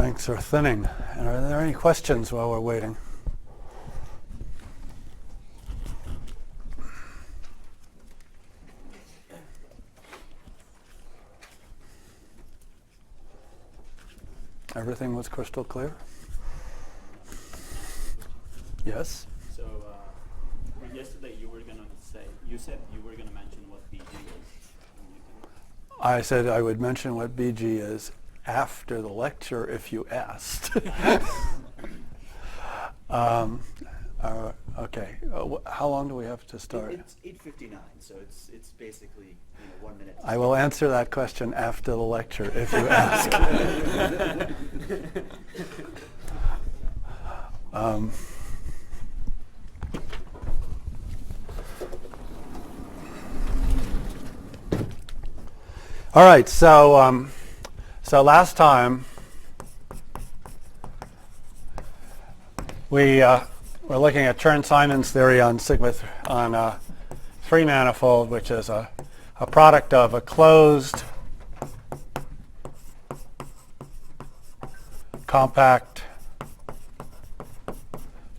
wavelengths are thinning. And are there any questions while we're waiting? Everything was crystal clear? Yes? So yesterday you were going to say, you said you were going to mention what BG is. I said I would mention what BG is after the lecture if you asked. Okay. How long do we have to start? It's 8:59, so it's basically 1 minute. I will answer that question after the lecture if you ask. All right, so last time we were looking at Chern-Simons theory on on a three manifold, which is a product of a closed compact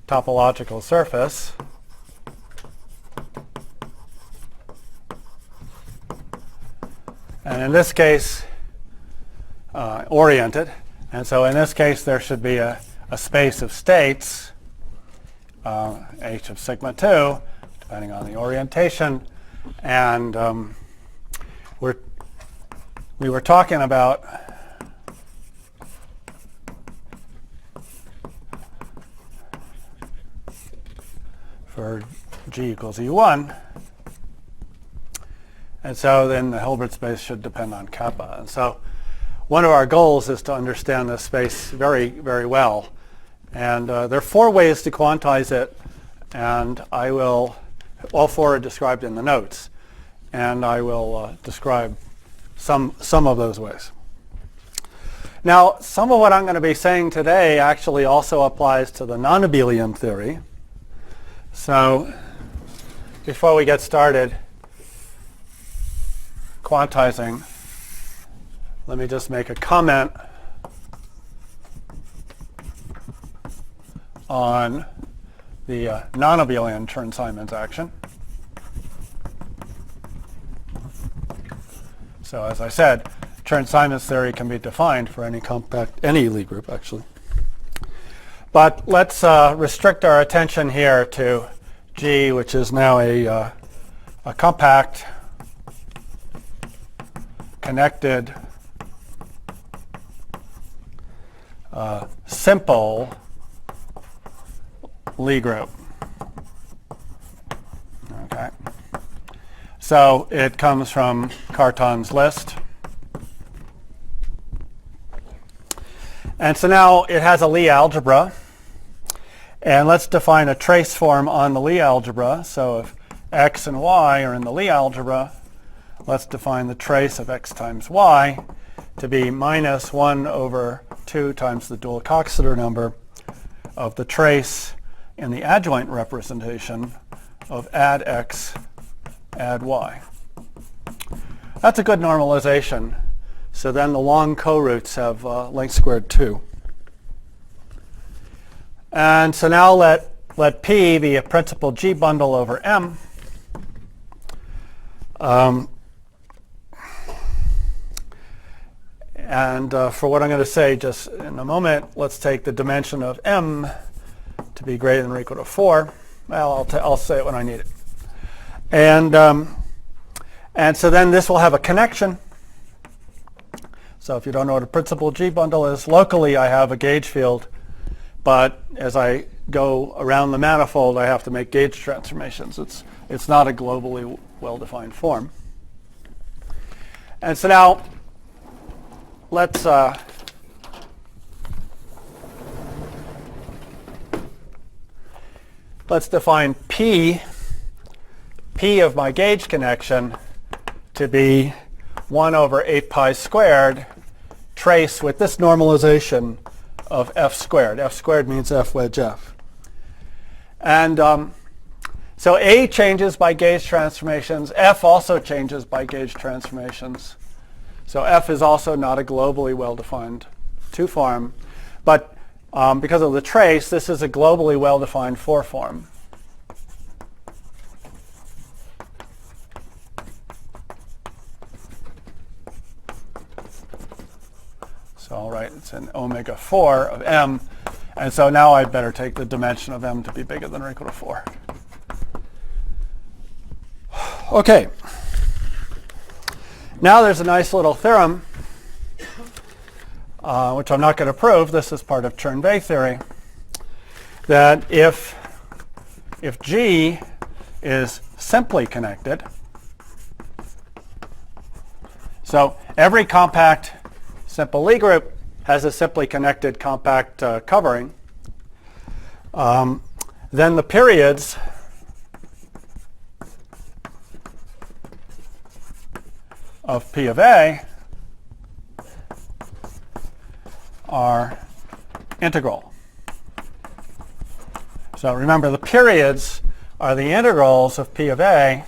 topological surface and in this case oriented, and so in this case there should be a space of states h of sigma 2 depending on the orientation, and we were talking about for G equals E1, and so then the Hilbert space should depend on kappa. And so one of our goals is to understand this space very, very well. And there are four ways to quantize it, and I will, all four are described in the notes, and I will describe some of those ways. Now, some of what I'm going to be saying today actually also applies to the non-abelian theory. So before we get started quantizing, let me just make a comment on the non-abelian Chern-Simons action. So as I said, Chern-Simons theory can be defined for any Lie group actually. But let's restrict our attention here to G, which is now a compact connected simple Lie group. Okay. So it comes from Cartan's list. And so now it has a Lie algebra. And let's define a trace form on the Lie algebra. So if x and y are in the Lie algebra, let's define the trace of x times y to be minus 1 over 2 times the dual Coxeter number of the trace in the adjoint representation of add x, add y. That's a good normalization. So then the long co-roots have length squared 2. And so now let P be a principal G bundle over M. And for what I'm going to say just in a moment, let's take the dimension of M to be greater than or equal to 4. Well, I'll say it when I need it. And so then this will have a connection. So if you don't know what a principal G bundle is, locally I have a gauge field. But as I go around the manifold, I have to make gauge transformations. It's not a globally well-defined form. And so now let's define P of my gauge connection to be 1 over 8 pi squared trace with this normalization of f squared. F squared means f wedge f. And so A changes by gauge transformations. F also changes by gauge transformations. So F is also not a globally well-defined 2 form. But because of the trace, this is a globally well-defined 4 form. So I'll write it's an omega 4 of m. And so now I'd better take the dimension of m to be bigger than or equal to 4. Okay. Now there's a nice little theorem, which I'm not going to prove. This is part of Chern-Bay theory, that if G is simply connected, so every compact simple Lie group has a simply connected compact covering, then the periods of P of A are integral. So remember, the periods are the integrals of P of A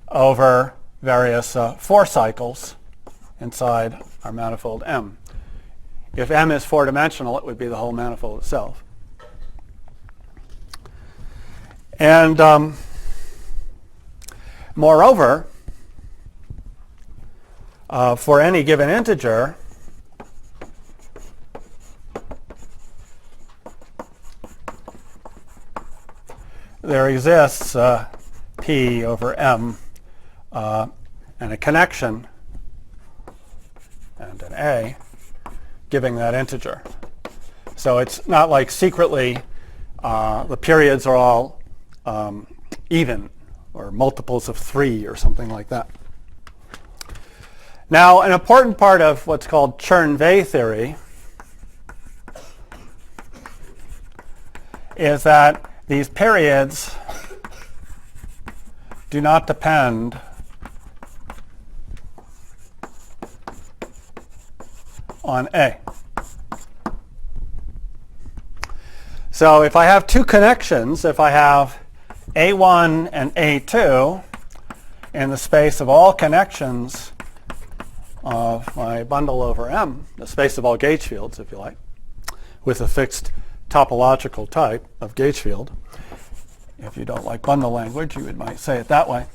over various 4 cycles inside our manifold M. If M is 4-dimensional, it would be the whole manifold itself. And moreover, for any given integer, there exists P over M and a connection and an A giving that integer. So it's not like secretly the periods are all even or multiples of 3 or something like that. Now, an important part of what's called Chern-Bay theory is that these periods do not depend on A. So if I have 2 connections, if I have A1 and A2 in the space of all connections of my bundle over M, the space of all gauge fields, if you like, with a fixed topological type of gauge field, if you don't like bundle language, you might say it that way,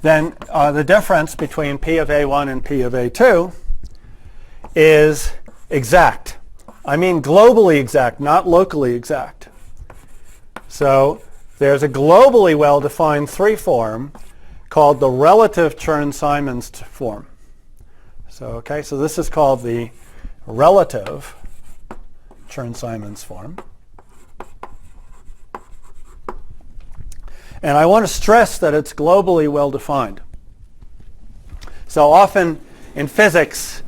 then the difference between P of A1 and P of A2 is exact. I mean globally exact, not locally exact. So there's a globally well-defined 3 form called the relative Chern-Simons form. So this is called the relative Chern-Simons form. And I want to stress that it's globally well-defined. So often in physics,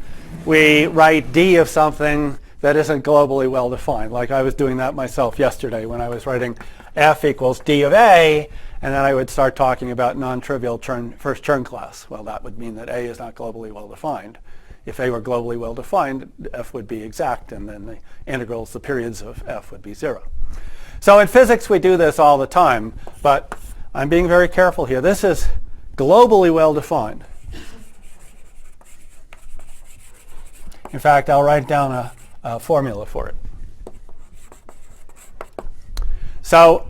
we write D of something that isn't globally well-defined. Like I was doing that myself yesterday when I was writing F equals D of A, and then I would start talking about non-trivial first Chern class. Well, that would mean that A is not globally well-defined. If A were globally well-defined, F would be exact, and then the integrals, the periods of F would be 0. So in physics, we do this all the time, but I'm being very careful here. This is globally well-defined. In fact, I'll write down a formula for it. So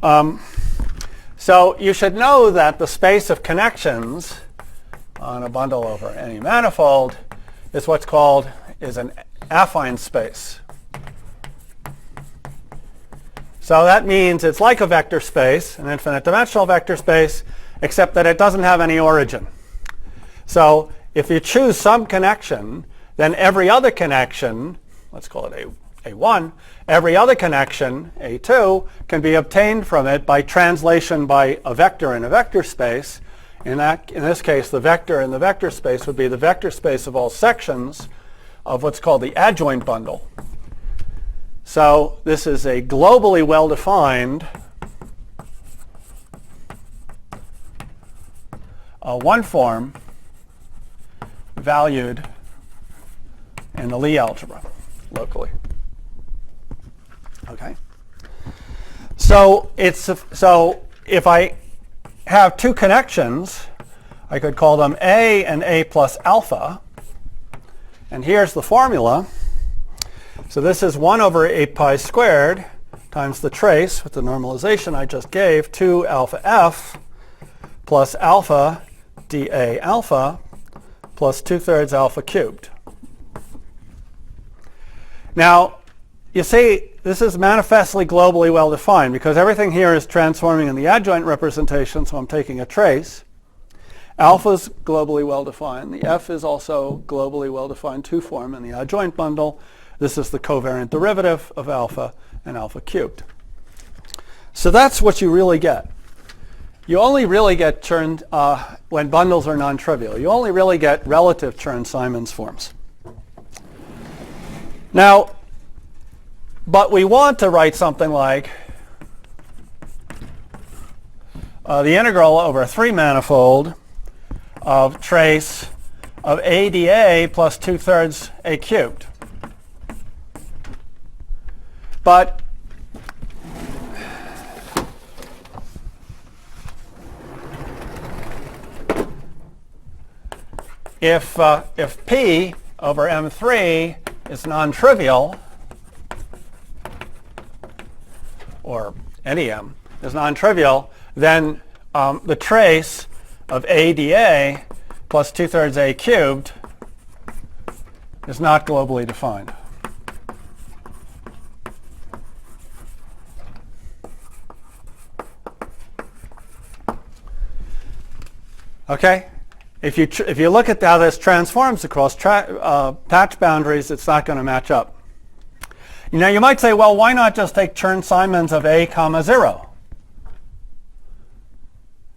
you should know that the space of connections on a bundle over any manifold is what's called an affine space. So that means it's like a vector space, an infinite dimensional vector space, except that it doesn't have any origin. So if you choose some connection, then every other connection, let's call it A1, every other connection, A2, can be obtained from it by translation by a vector in a vector space. In this case, the vector in the vector space would be the vector space of all sections of what's called the adjoint bundle. So this is a globally well-defined 1 form valued in the Lie algebra locally. Okay. So if I have 2 connections, I could call them A and A plus alpha. And here's the formula. So this is 1 over 8 pi squared times the trace with the normalization I just gave, 2 alpha f plus alpha dA alpha plus 2/3 alpha cubed. Now, you see, this is manifestly globally well defined because everything here is transforming in the adjoint representation, so I'm taking a trace. Alpha is globally well defined. The f is also globally well defined 2 form in the adjoint bundle. This is the covariant derivative of alpha and alpha cubed. So that's what you really get. You only really get Chern when bundles are non-trivial. You only really get relative Chern-Simons forms. Now, but we want to write something like the integral over a 3-manifold of trace of ADA plus 2/3 A cubed. But if P over M3 is non-trivial, or any M is non-trivial, then the trace of ADA plus 2/3 A cubed is not globally defined. Okay? If you look at how this transforms across patch boundaries, it's not going to match up. Now you might say, well, why not just take Chern-Simons of A comma 0?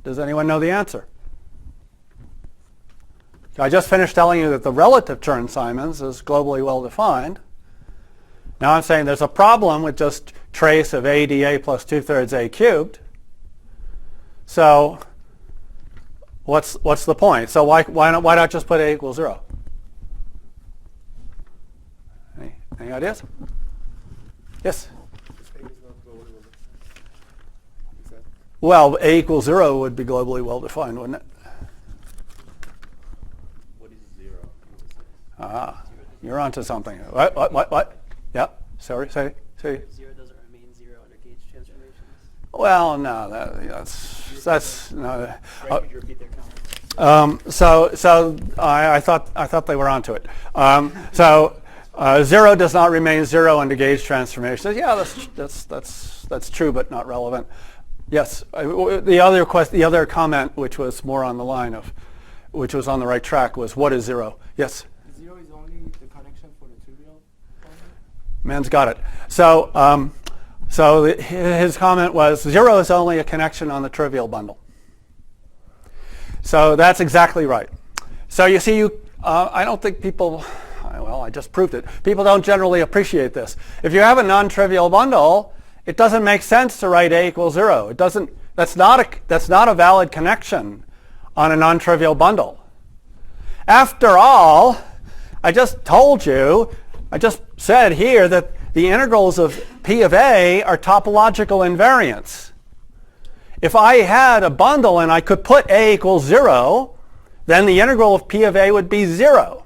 Does anyone know the answer? I just finished telling you that the relative Chern-Simons is globally well defined. Now I'm saying there's a problem with just trace of ADA plus 2/3 A cubed. So what's the point? So why not just put A equals 0? Any ideas? Yes? Well, A equals 0 would be globally well defined, wouldn't it? What is 0? You're onto something. What? Yeah. Sorry. Say. 0 doesn't remain 0 under gauge transformations. Well, no. That's no. Greg, could you repeat their comment? So I thought they were onto it. 0 does not remain 0 under gauge transformations. Yeah, that's true, but not relevant. Yes. The other comment, which was more on the line of, which was on the right track, was what is 0? Yes. 0 is only the connection for the trivial bundle? Man's got it. So his comment was 0 is only a connection on the trivial bundle. So that's exactly right. So you see, I don't think people, well, I just proved it. People don't generally appreciate this. If you have a non-trivial bundle, it doesn't make sense to write A equals 0. It doesn't. That's not a valid connection on a non-trivial bundle. After all, I just told you, I just said here that the integrals of P of A are topological invariants. If I had a bundle and I could put A equals 0, then the integral of P of A would be 0.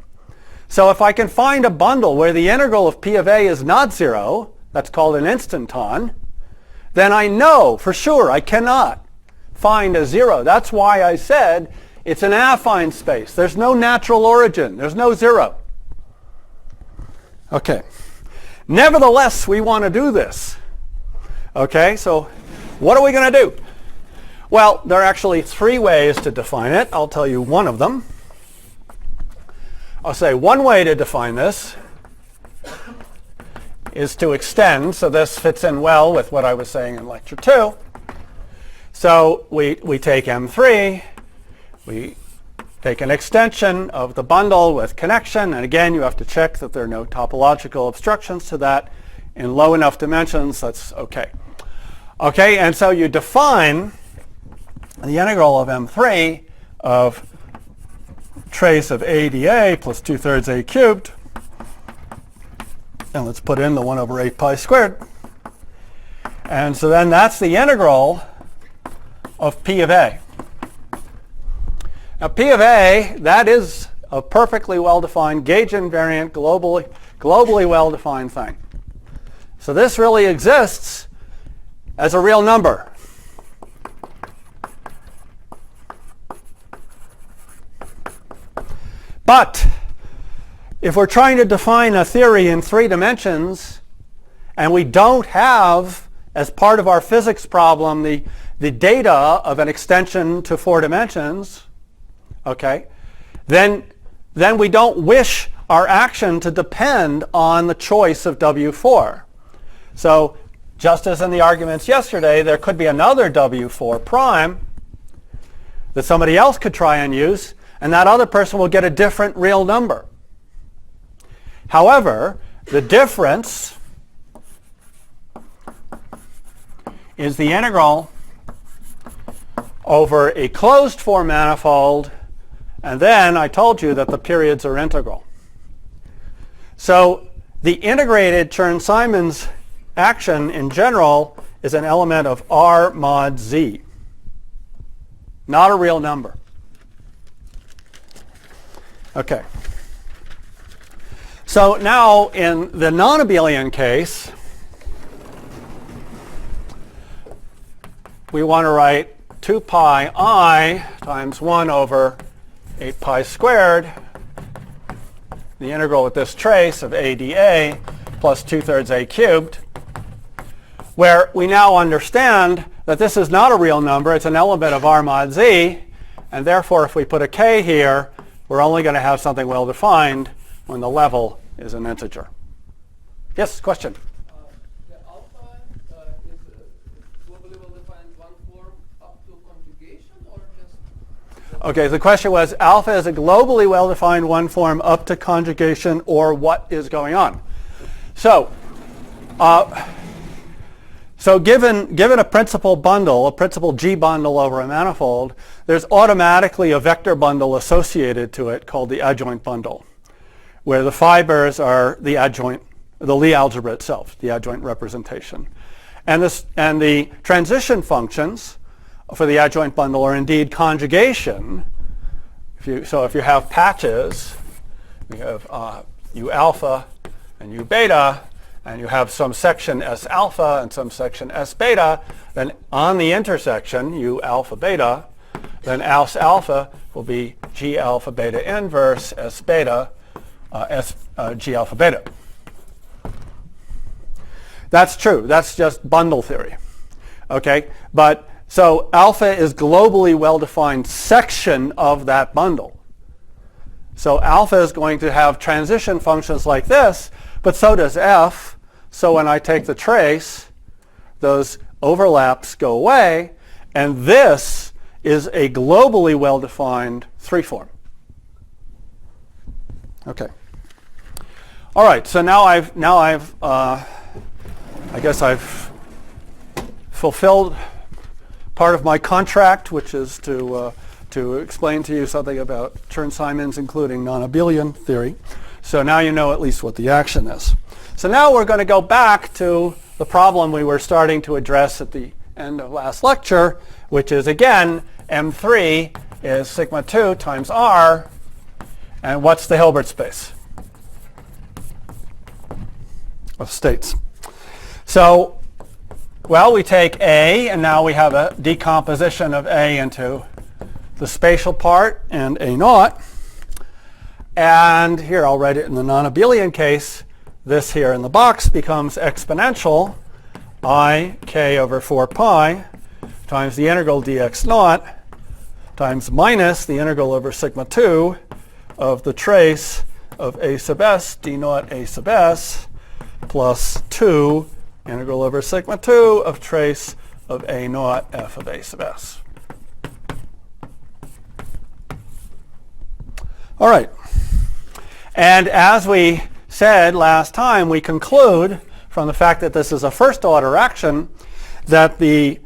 So if I can find a bundle where the integral of P of A is not 0, that's called an instanton, then I know for sure I cannot find a 0. That's why I said it's an affine space. There's no natural origin. There's no 0. Okay. Nevertheless, we want to do this. Okay, so what are we going to do? Well, there are actually 3 ways to define it. I'll tell you one of them. I'll say one way to define this is to extend. So this fits in well with what I was saying in lecture 2. So we take M3, we take an extension of the bundle with connection, and again you have to check that there are no topological obstructions to that. In low enough dimensions, that's okay. Okay, and so you define the integral of M3 of trace of ADA plus 2/3 A cubed. And let's put in the 1 over 8 pi squared. And so then that's the integral of P of A. Now P of A, that is a perfectly well-defined, gauge invariant, globally well-defined thing. So this really exists as a real number. But if we're trying to define a theory in 3 dimensions, and we don't have, as part of our physics problem, the data of an extension to 4 dimensions, okay, then we don't wish our action to depend on the choice of W4. So just as in the arguments yesterday, there could be another W4 prime that somebody else could try and use, and that other person will get a different real number. However, the difference is the integral over a closed form manifold, and then I told you that the periods are integral. So the integrated Chern-Simons action in general is an element of R mod Z, not a real number. Okay. So now in the non-abelian case, we want to write 2 pi I times 1 over 8 pi squared, the integral with this trace of a dA plus 2/3 a cubed, where we now understand that this is not a real number, it's an element of R mod Z, and therefore if we put a k here, we're only going to have something well defined when the level is an integer. Yes, question? The alpha is globally well-defined one form up to conjugation, or just? Okay, the question was, alpha is a globally well-defined one form up to conjugation, or what is going on? So given a principal bundle, a principal G bundle over a manifold, there's automatically a vector bundle associated to it called the adjoint bundle, where the fibers are the Lie algebra itself, the adjoint representation. And the transition functions for the adjoint bundle are indeed conjugation. So if you have patches, you have U alpha and U beta, and you have some section S alpha and some section S beta, then on the intersection, U alpha beta, then S alpha will be G alpha beta inverse S beta, G alpha beta. That's true. That's just bundle theory. Okay? But so alpha is globally well-defined section of that bundle. So alpha is going to have transition functions like this, but so does F. So when I take the trace, those overlaps go away, and this is a globally well-defined 3-form. Okay. All right. So now I guess I've fulfilled part of my contract, which is to explain to you something about Chern-Simons, including non-abelian theory. So now you know at least what the action is. So now we're going to go back to the problem we were starting to address at the end of last lecture, which is, again, M3 is sigma 2 times R. And what's the Hilbert space of states? So, well, we take A, and now we have a decomposition of A into the spatial part and A naught. And here, I'll write it in the non-abelian case. This here in the box becomes exponential I k over 4 pi times the integral dx naught times minus the integral over sigma 2 of the trace of A sub s d naught A sub s plus 2 integral over sigma 2 of trace of A naught f of A sub s. All right. And as we said last time, we conclude from the fact that this is a first order action that the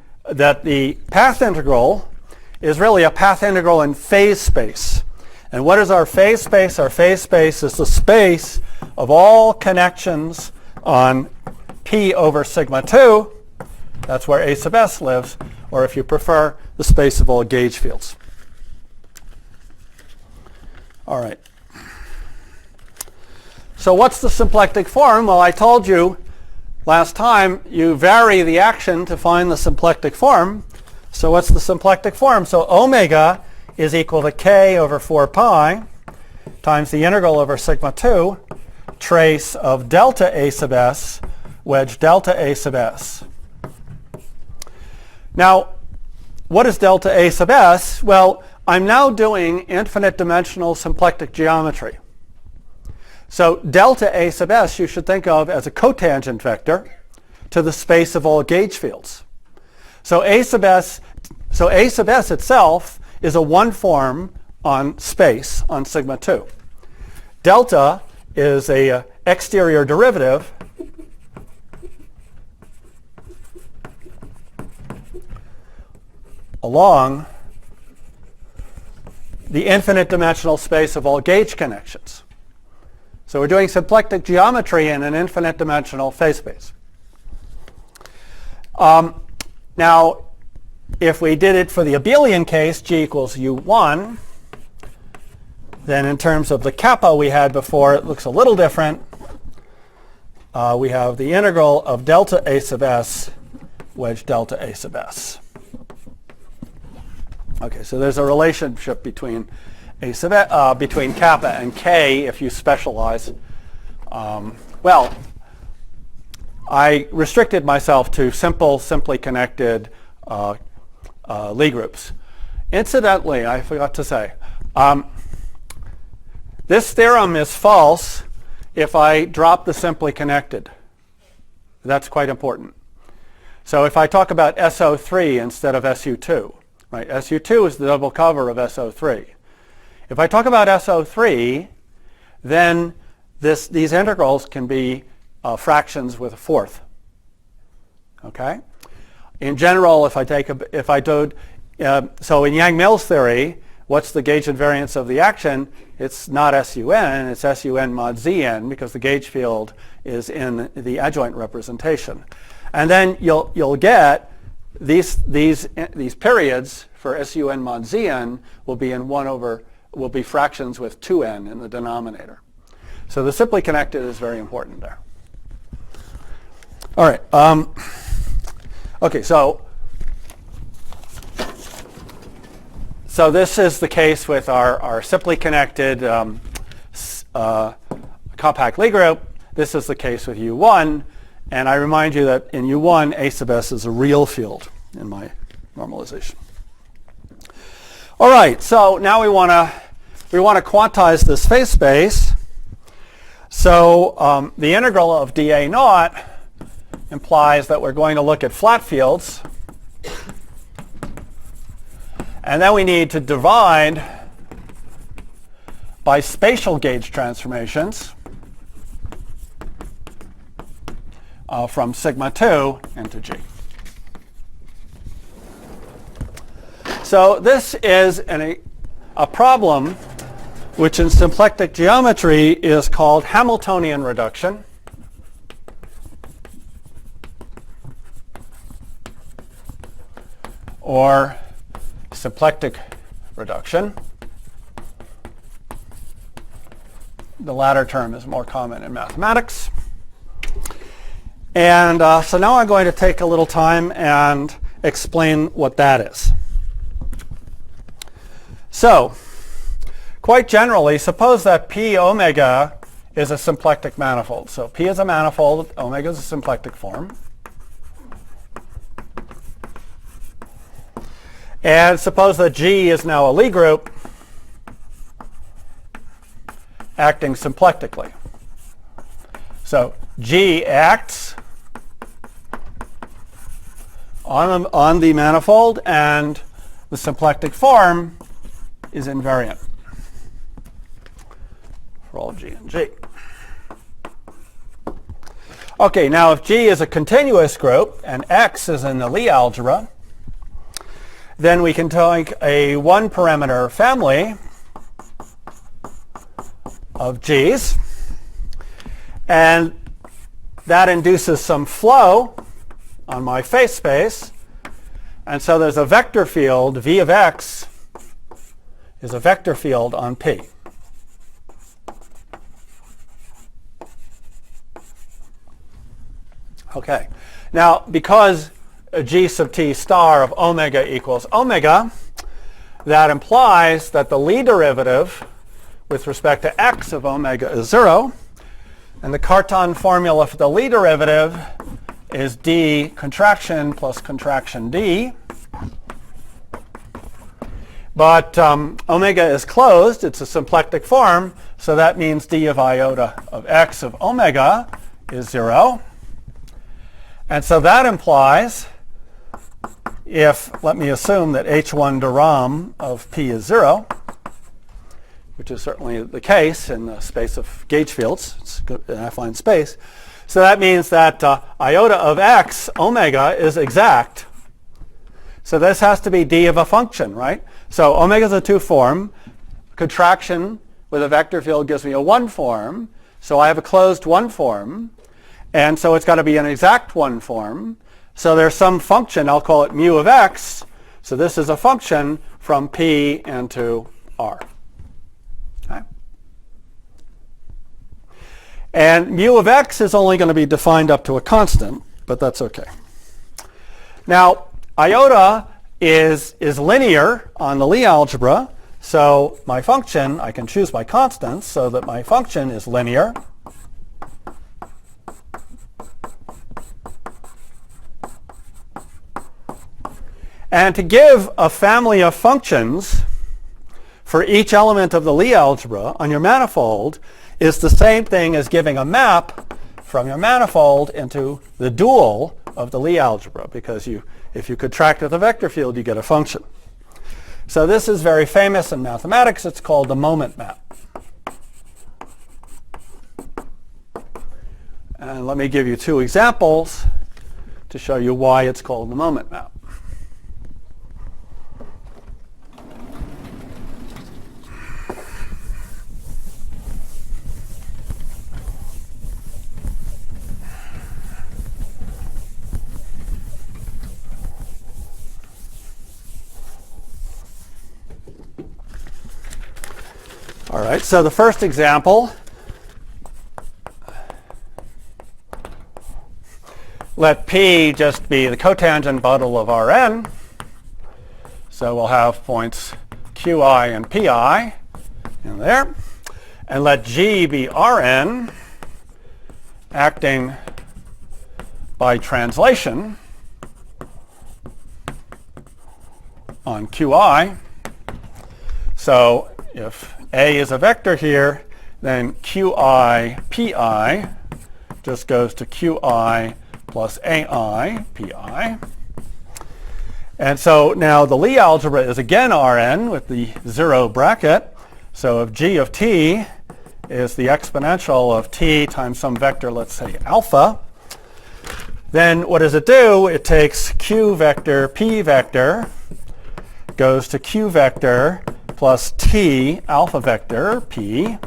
path integral is really a path integral in phase space. And what is our phase space? Our phase space is the space of all connections on P over sigma 2. That's where A sub s lives, or if you prefer, the space of all gauge fields. All right. So what's the symplectic form? Well, I told you last time you vary the action to find the symplectic form. So what's the symplectic form? So omega is equal to k over 4 pi times the integral over sigma 2 trace of delta a sub s wedge delta a sub s. Now, what is delta a sub s? Well, I'm now doing infinite dimensional symplectic geometry. So delta a sub s you should think of as a cotangent vector to the space of all gauge fields. So a sub s itself is a one form on space on sigma 2. Delta is a exterior derivative along the infinite dimensional space of all gauge connections. So we're doing symplectic geometry in an infinite dimensional phase space. Now, if we did it for the abelian case, g equals u1, then in terms of the kappa we had before, it looks a little different. We have the integral of delta a sub s wedge delta a sub s. Okay, so there's a relationship between between kappa and k if you specialize. Well, I restricted myself to simply connected Lie groups. Incidentally, I forgot to say, this theorem is false if I drop the simply connected. That's quite important. So if I talk about SO3 instead of SU2, right? SU2 is the double cover of SO3. If I talk about SO3, then these integrals can be fractions with a fourth. Okay? In general, so in Yang-Mills theory, what's the gauge invariance of the action? It's not SUN, it's SUN mod Zn because the gauge field is in the adjoint representation. And then you'll get these periods for SUN mod Zn will be fractions with 2n in the denominator. So the simply connected is very important there. All right. Okay, so this is the case with our simply connected compact Lie group. This is the case with U1. And I remind you that in U1, A sub s is a real field in my normalization. All right, so now we want to quantize this phase space. So the integral of dA naught implies that we're going to look at flat fields. And then we need to divide by spatial gauge transformations from sigma 2 into G. So this is a problem which in symplectic geometry is called Hamiltonian reduction. Or symplectic reduction. The latter term is more common in mathematics. And so now I'm going to take a little time and explain what that is. So, quite generally, suppose that P omega is a symplectic manifold. So P is a manifold, omega is a symplectic form. And suppose that G is now a Lie group acting symplectically. So G acts on the manifold and the symplectic form is invariant for all G and G. Okay, now if G is a continuous group and X is in the Lie algebra, then we can take a one parameter family of G's, and that induces some flow on my phase space. And so there's a vector field, V of X is a vector field on P. Okay. Now, because g sub t star of omega equals omega, that implies that the Lie derivative with respect to x of omega is 0. And the Cartan formula for the Lie derivative is d contraction plus contraction d. But omega is closed. It's a symplectic form. So that means d of iota of x of omega is 0. And so that implies, if, let me assume that h1 deram of p is 0, which is certainly the case in the space of gauge fields, it's an affine space. So that means that iota of x, omega, is exact. So this has to be d of a function, right? So omega is a 2 form. Contraction with a vector field gives me a 1 form. So I have a closed 1 form. And so it's got to be an exact 1 form. So there's some function, I'll call it mu of x. So this is a function from P into R. Okay. And mu of x is only going to be defined up to a constant, but that's okay. Now, iota is linear on the Lie algebra. So my function, I can choose my constants so that my function is linear. And to give a family of functions for each element of the Lie algebra on your manifold is the same thing as giving a map from your manifold into the dual of the Lie algebra, because if you contract with a vector field, you get a function. So this is very famous in mathematics. It's called the moment map. And let me give you 2 examples to show you why it's called the moment map. All right, so the first example, let P just be the cotangent bundle of Rn. So we'll have points Qi and Pi in there. And let G be Rn, acting by translation on Qi. So if A is a vector here, then Qi Pi just goes to Qi plus Ai Pi. And so now the Lie algebra is again Rn with the 0 bracket. So if g of t is the exponential of t times some vector, let's say alpha, then what does it do? It takes q vector p vector, goes to q vector plus t alpha vector p.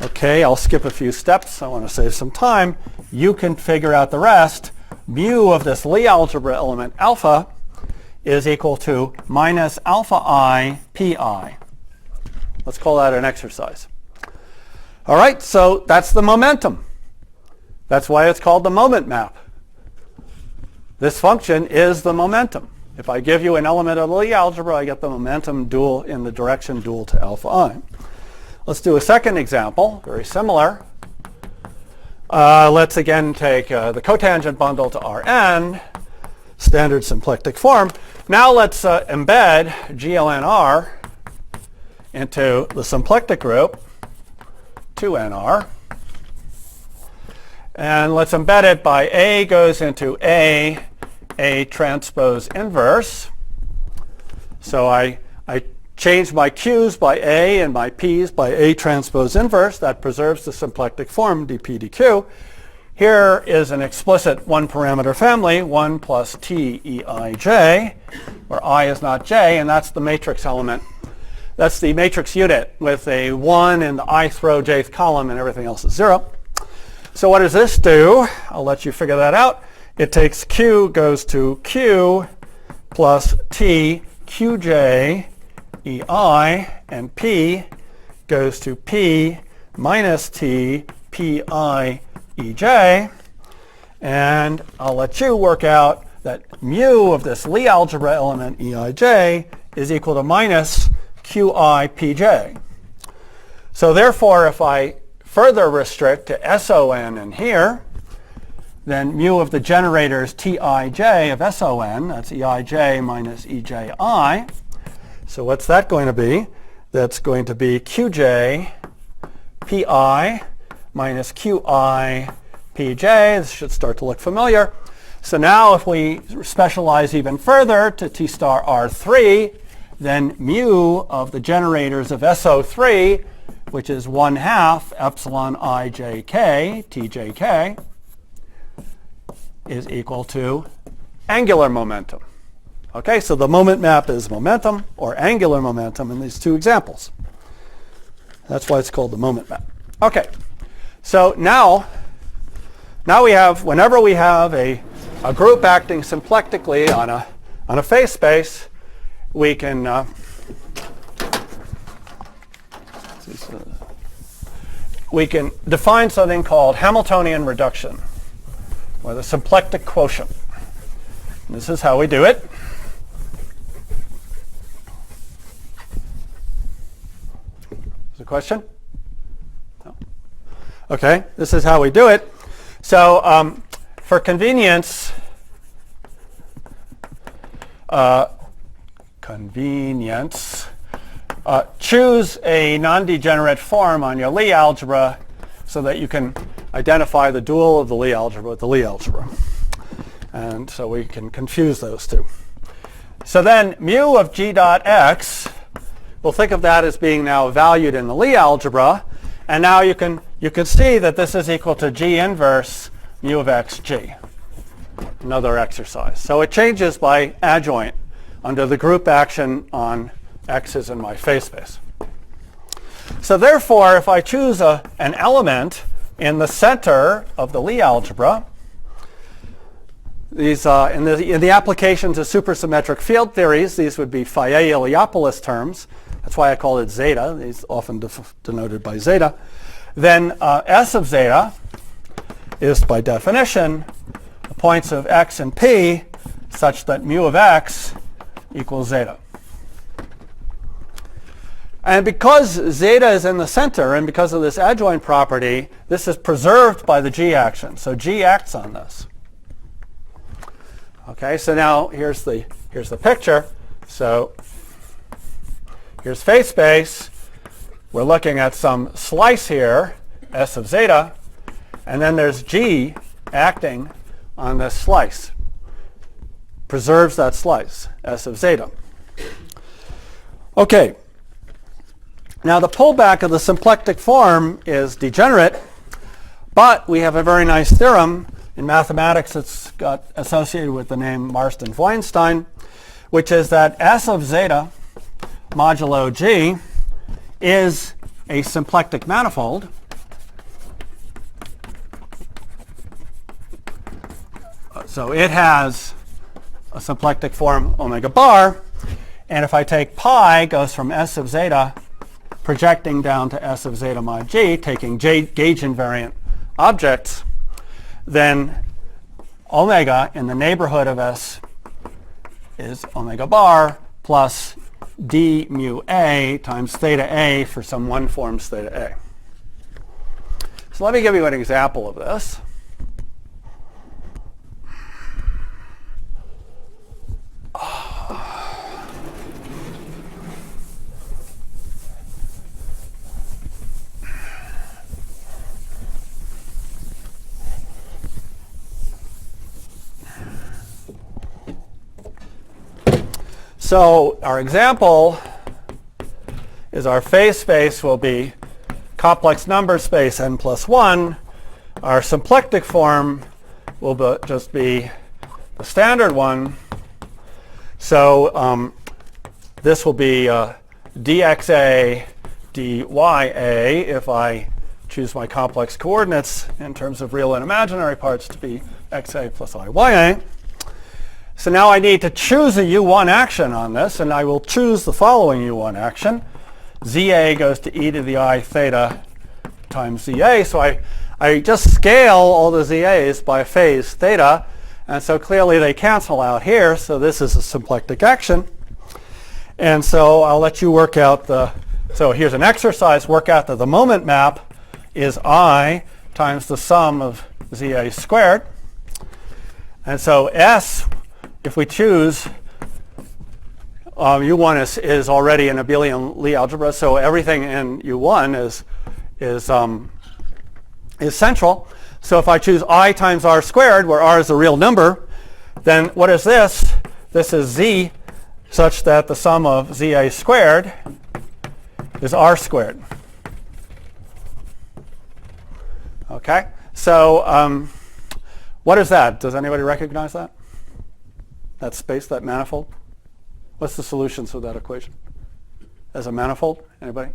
Okay, I'll skip a few steps. I want to save some time. You can figure out the rest. Mu of this Lie algebra element alpha is equal to minus alpha I pi. Let's call that an exercise. All right, so that's the momentum. That's why it's called the moment map. This function is the momentum. If I give you an element of the Lie algebra, I get the momentum dual in the direction dual to alpha I. Let's do a second example, very similar. Let's again take the cotangent bundle to Rn, standard symplectic form. Now let's embed GLNR into the symplectic group 2NR. And let's embed it by A goes into A transpose inverse. So I change my Q's by A and my P's by A transpose inverse. That preserves the symplectic form dP dQ. Here is an explicit one parameter family, 1 plus T Eij, where I is not J, and that's the matrix element. That's the matrix unit with a 1 in the ith row, jth column, and everything else is 0. So what does this do? I'll let you figure that out. It takes Q goes to Q plus T Qj Ei, and P goes to P minus T Pi Ej. And I'll let you work out that mu of this Lie algebra element Eij is equal to minus Qi Pj. So therefore, if I further restrict to SON in here, then mu of the generators Tij of SON, that's Eij minus Eji. So what's that going to be? That's going to be Qj Pi minus Qi Pj. This should start to look familiar. So now if we specialize even further to T star R3, then mu of the generators of SO3, which is 1/2 epsilon ijk, tjk, is equal to angular momentum. Okay, so the moment map is momentum or angular momentum in these two examples. That's why it's called the moment map. Okay, so now we have, whenever we have a group acting symplectically on a phase space, we can define something called Hamiltonian reduction, or the symplectic quotient. This is how we do it. Is there a question? No? Okay, this is how we do it. So for convenience, choose a non-degenerate form on your Lie algebra so that you can identify the dual of the Lie algebra with the Lie algebra. And so we can confuse those two. So then mu of g dot x, we'll think of that as being now valued in the Lie algebra. And now you can see that this is equal to g inverse mu of xg. Another exercise. So it changes by adjoint under the group action on x's in my phase space. So therefore, if I choose an element in the center of the Lie algebra, these in the applications of supersymmetric field theories, these would be Faye-Iliopoulos terms. That's why I call it zeta. These often denoted by zeta. Then S of zeta is, by definition, the points of x and p such that mu of x equals zeta. And because zeta is in the center, and because of this adjoint property, this is preserved by the g action. So g acts on this. Okay, so now here's the picture. So here's phase space. We're looking at some slice here, S of zeta, and then there's g acting on this slice. Preserves that slice, S of zeta. Okay. Now the pullback of the symplectic form is degenerate, but we have a very nice theorem in mathematics that's got associated with the name Marsden-Weinstein, which is that S of zeta modulo g is a symplectic manifold. So it has a symplectic form omega bar, and if I take pi, goes from S of zeta projecting down to S of zeta mod g, taking gauge invariant objects, then omega in the neighborhood of S is omega bar plus d mu a times theta a for some one forms theta a. So let me give you an example of this. So our example is our phase space will be complex number space n plus 1. Our symplectic form will just be the standard one. So this will be dxa dya if I choose my complex coordinates in terms of real and imaginary parts to be xa plus iya. So now I need to choose a U1 action on this, and I will choose the following U1 action. ZA goes to e to the I theta times ZA. So I just scale all the ZAs by phase theta. And so clearly they cancel out here. So this is a symplectic action. And so I'll let you work out so here's an exercise. Work out that the moment map is I times the sum of ZA squared. And so S, if we choose, U1 is already an abelian Lie algebra, so everything in U1 is central. So if I choose I times R squared, where R is a real number, then what is this? This is Z such that the sum of ZA squared is R squared. Okay, so what is that? Does anybody recognize that? That space, that manifold? What's the solutions of that equation? As a manifold, anybody?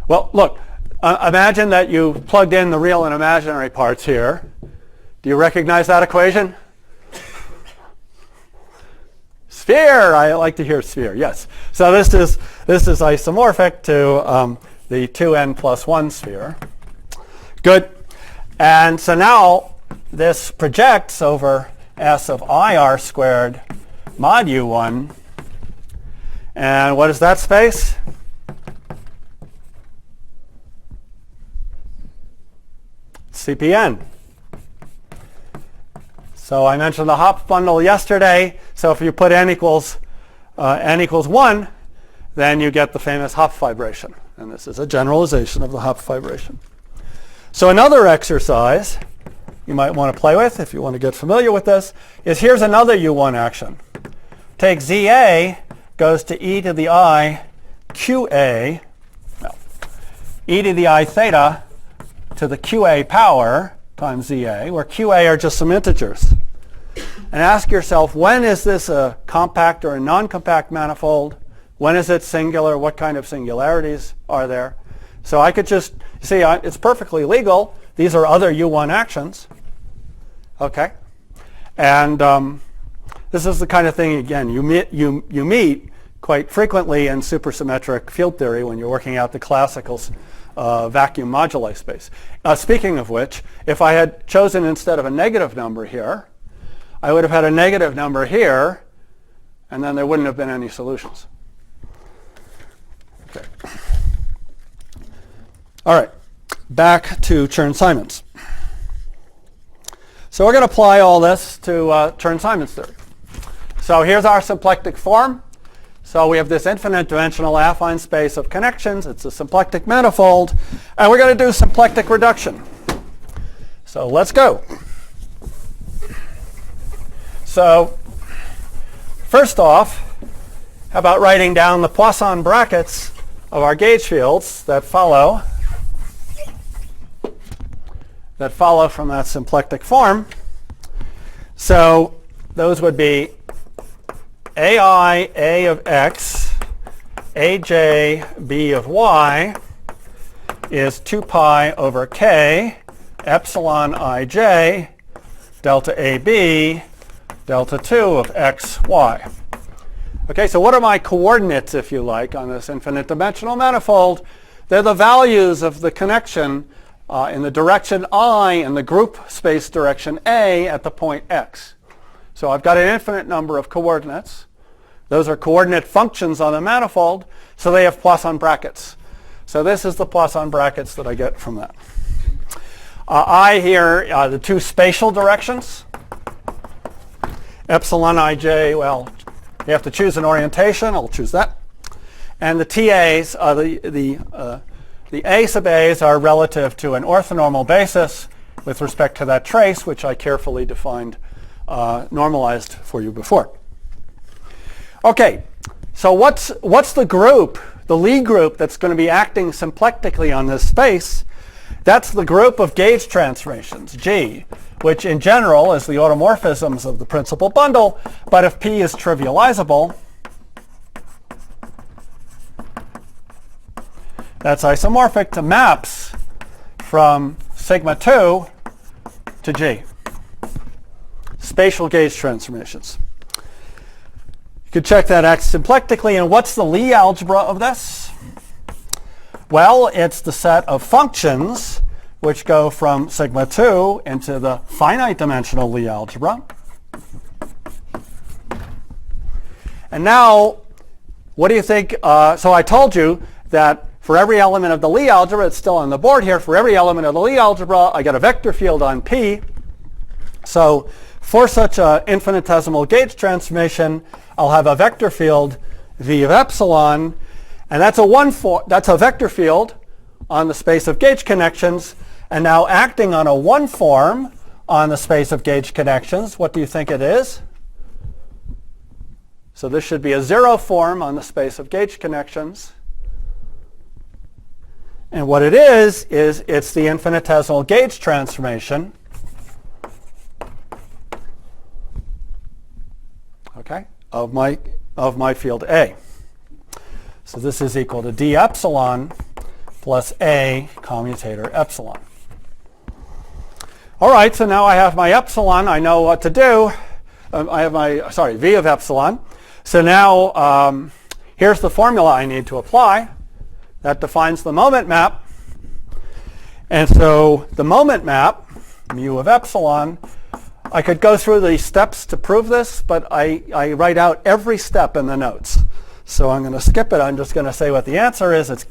Well, look, imagine that you plugged in the real and imaginary parts here. Do you recognize that equation? Sphere, I like to hear sphere, yes. So this is isomorphic to the 2n plus 1 sphere. Good. And so now this projects over S of IR squared mod U1. And what is that space? CPN. So I mentioned the Hopf bundle yesterday. So if you put n equals 1, then you get the famous Hopf vibration. And this is a generalization of the Hopf vibration. So another exercise you might want to play with if you want to get familiar with this is here's another U1 action. Take ZA goes to e to the I QA, e to the I theta to the QA power times ZA, where QA are just some integers. And ask yourself, when is this a compact or a non-compact manifold? When is it singular? What kind of singularities are there? So I could just see it's perfectly legal. These are other U1 actions. Okay, and this is the kind of thing, again, you meet quite frequently in supersymmetric field theory when you're working out the classical vacuum moduli space. Speaking of which, if I had chosen instead of a negative number here, I would have had a negative number here, and then there wouldn't have been any solutions. Okay. All right, back to Chern-Simons. So we're going to apply all this to Chern-Simons theory. So here's our symplectic form. So we have this infinite dimensional affine space of connections. It's a symplectic manifold. And we're going to do symplectic reduction. So let's go. So first off, how about writing down the Poisson brackets of our gauge fields that follow from that symplectic form. So those would be AI A of x, AJ B of y is 2 pi over k, epsilon ij, delta AB, delta 2 of x, y. Okay, so what are my coordinates, if you like, on this infinite dimensional manifold? They're the values of the connection in the direction I and the group space direction A at the point x. So I've got an infinite number of coordinates. Those are coordinate functions on the manifold, so they have Poisson brackets. So this is the Poisson brackets that I get from that. I here, the two spatial directions. Epsilon ij, well, you have to choose an orientation. I'll choose that. And the TAs, the A sub A's are relative to an orthonormal basis with respect to that trace, which I carefully defined, normalized for you before. Okay, so what's the group, the Lie group that's going to be acting symplectically on this space? That's the group of gauge transformations, G, which in general is the automorphisms of the principal bundle, but if P is trivializable, that's isomorphic to maps from sigma 2 to G. Spatial gauge transformations. could check that X symplectically. And what's the Lie algebra of this? Well, it's the set of functions which go from sigma 2 into the finite dimensional Lie algebra. And now, what do you think? So I told you that for every element of the Lie algebra, it's still on the board here, for every element of the Lie algebra, I get a vector field on P. So for such an infinitesimal gauge transformation, I'll have a vector field V of epsilon, and that's a vector field on the space of gauge connections. And now acting on a 1 form on the space of gauge connections, what do you think it is? So this should be a 0 form on the space of gauge connections. And what it is it's the infinitesimal gauge transformation, okay, of my field A. So this is equal to d epsilon plus A commutator epsilon. All right, so now I have my epsilon. I know what to do. I have my, V of epsilon. So now here's the formula I need to apply. That defines the moment map. And so the moment map, mu of epsilon, I could go through the steps to prove this, but I write out every step in the notes. So I'm going to skip it. I'm just going to say what the answer is. It's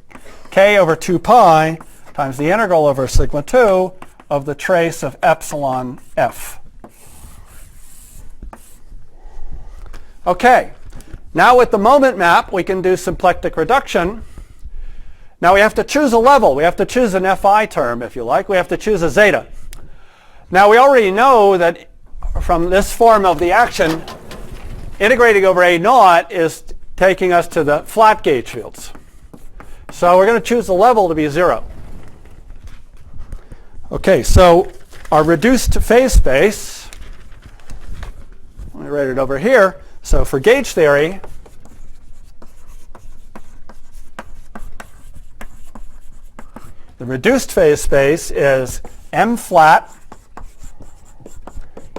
k over 2 pi times the integral over sigma 2 of the trace of epsilon f. Okay. Now with the moment map, we can do symplectic reduction. Now we have to choose a level. We have to choose an Fi term, if you like. We have to choose a zeta. Now we already know that from this form of the action, integrating over A naught is taking us to the flat gauge fields. So we're going to choose the level to be 0. Okay, so our reduced phase space, let me write it over here. So for gauge theory, the reduced phase space is M flat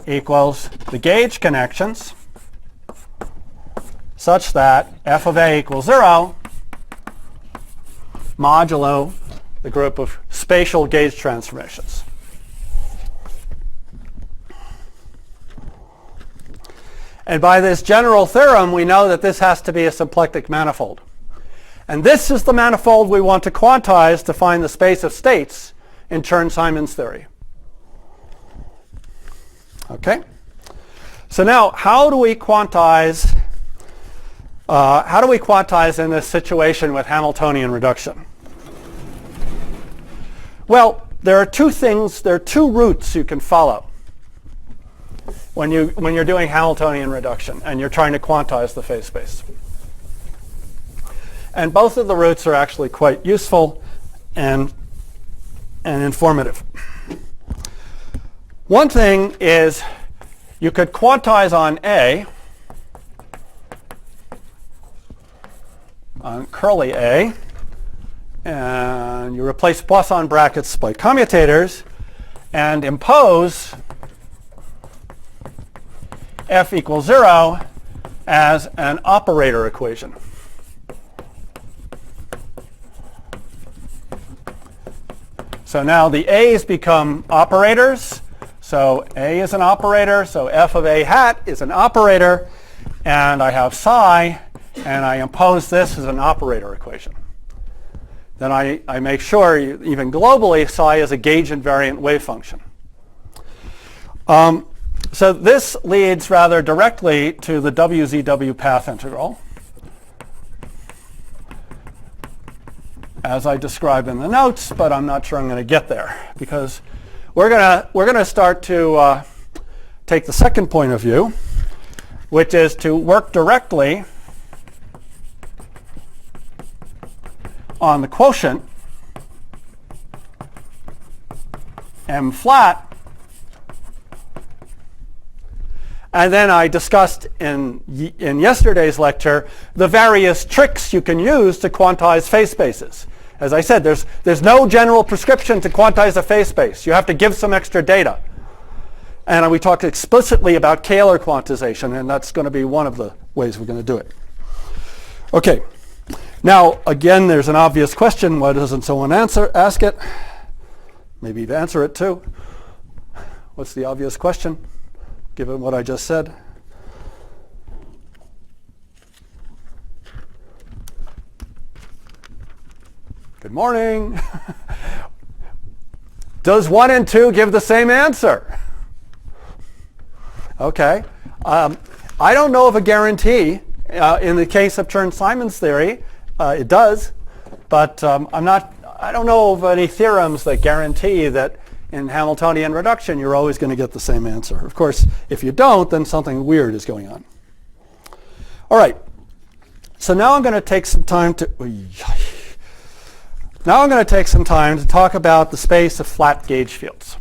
equals the gauge connections such that f of A equals 0 modulo the group of spatial gauge transformations. And by this general theorem, we know that this has to be a symplectic manifold. And this is the manifold we want to quantize to find the space of states in Chern-Simons theory. Okay? So now, how do we quantize in this situation with Hamiltonian reduction? Well, there are two routes you can follow when you're doing Hamiltonian reduction and you're trying to quantize the phase space. And both of the routes are actually quite useful and informative. One thing is you could quantize on A, on curly A, and you replace Poisson brackets by commutators and impose f equals 0 as an operator equation. So now the A's become operators. So A is an operator, so f of A hat is an operator, and I have psi, and I impose this as an operator equation. Then I make sure, even globally, psi is a gauge invariant wave function. So this leads rather directly to the WZW path integral, as I described in the notes, but I'm not sure I'm going to get there because we're going to start to take the second point of view, which is to work directly on the quotient M flat. And then I discussed in yesterday's lecture the various tricks you can use to quantize phase spaces. As I said, there's no general prescription to quantize a phase space. You have to give some extra data. And we talked explicitly about Kähler quantization, and that's going to be one of the ways we're going to do it. Okay. Now, again, there's an obvious question. Why doesn't someone ask it? Maybe answer it too. What's the obvious question, given what I just said? Good morning. Does 1 and 2 give the same answer? Okay. I don't know of a guarantee. In the case of Chern-Simons theory, it does, but I don't know of any theorems that guarantee that in Hamiltonian reduction you're always going to get the same answer. Of course, if you don't, then something weird is going on. All right. So now I'm going to take some time to talk about the space of flat gauge fields.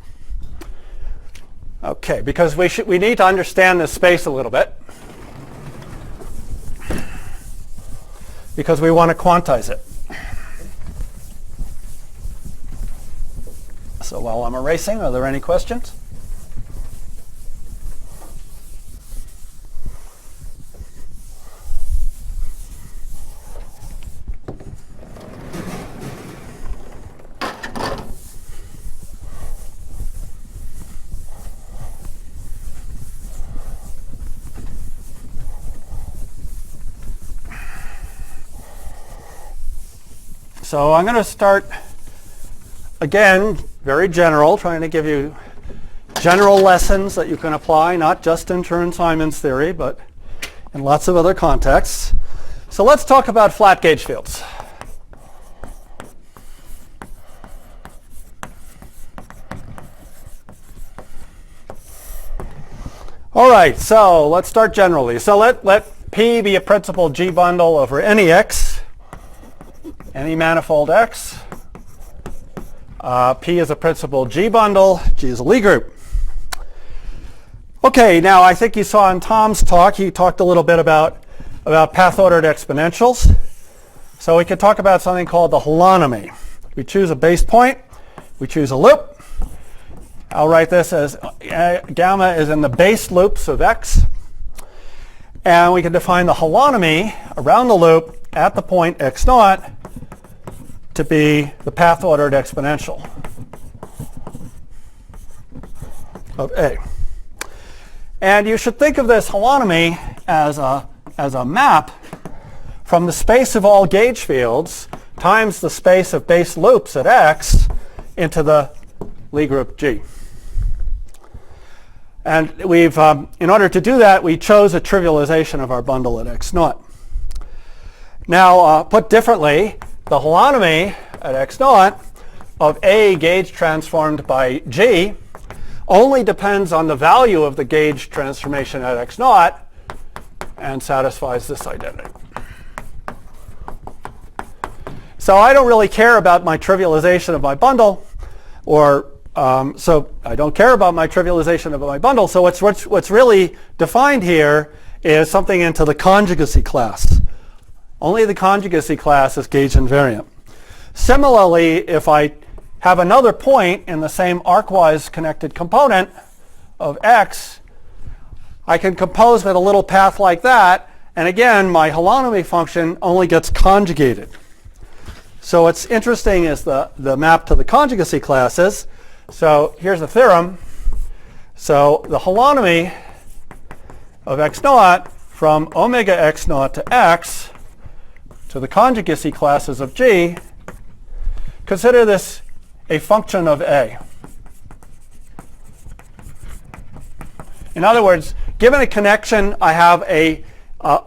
Okay, because we need to understand this space a little bit, because we want to quantize it. So while I'm erasing, are there any questions? So I'm going to start, again, very general, trying to give you general lessons that you can apply, not just in Chern-Simons theory, but in lots of other contexts. So let's talk about flat gauge fields. All right, so let's start generally. So let P be a principal G bundle over any X, any manifold X. P is a principal G bundle. G is a Lie group. Okay, now I think you saw in Tom's talk, he talked a little bit about path-ordered exponentials. So we could talk about something called the holonomy. We choose a base point. We choose a loop. I'll write this as gamma is in the base loops of X. And we can define the holonomy around the loop at the point x naught to be the path-ordered exponential of A. And you should think of this holonomy as a map from the space of all gauge fields times the space of base loops at X into the Lie group G. And we've, in order to do that, we chose a trivialization of our bundle at x naught. Now, put differently, the holonomy at x naught of A gauge transformed by G only depends on the value of the gauge transformation at x naught and satisfies this identity. So I don't really care about my trivialization of my bundle, or so I don't care about my trivialization of my bundle. So what's really defined here is something into the conjugacy class. Only the conjugacy class is gauge invariant. Similarly, if I have another point in the same arcwise connected component of X, I can compose with a little path like that, and again, my holonomy function only gets conjugated. So what's interesting is the map to the conjugacy classes. So here's the theorem. So the holonomy of x naught from omega x naught to X to the conjugacy classes of G, consider this a function of A. In other words, given a connection, I have a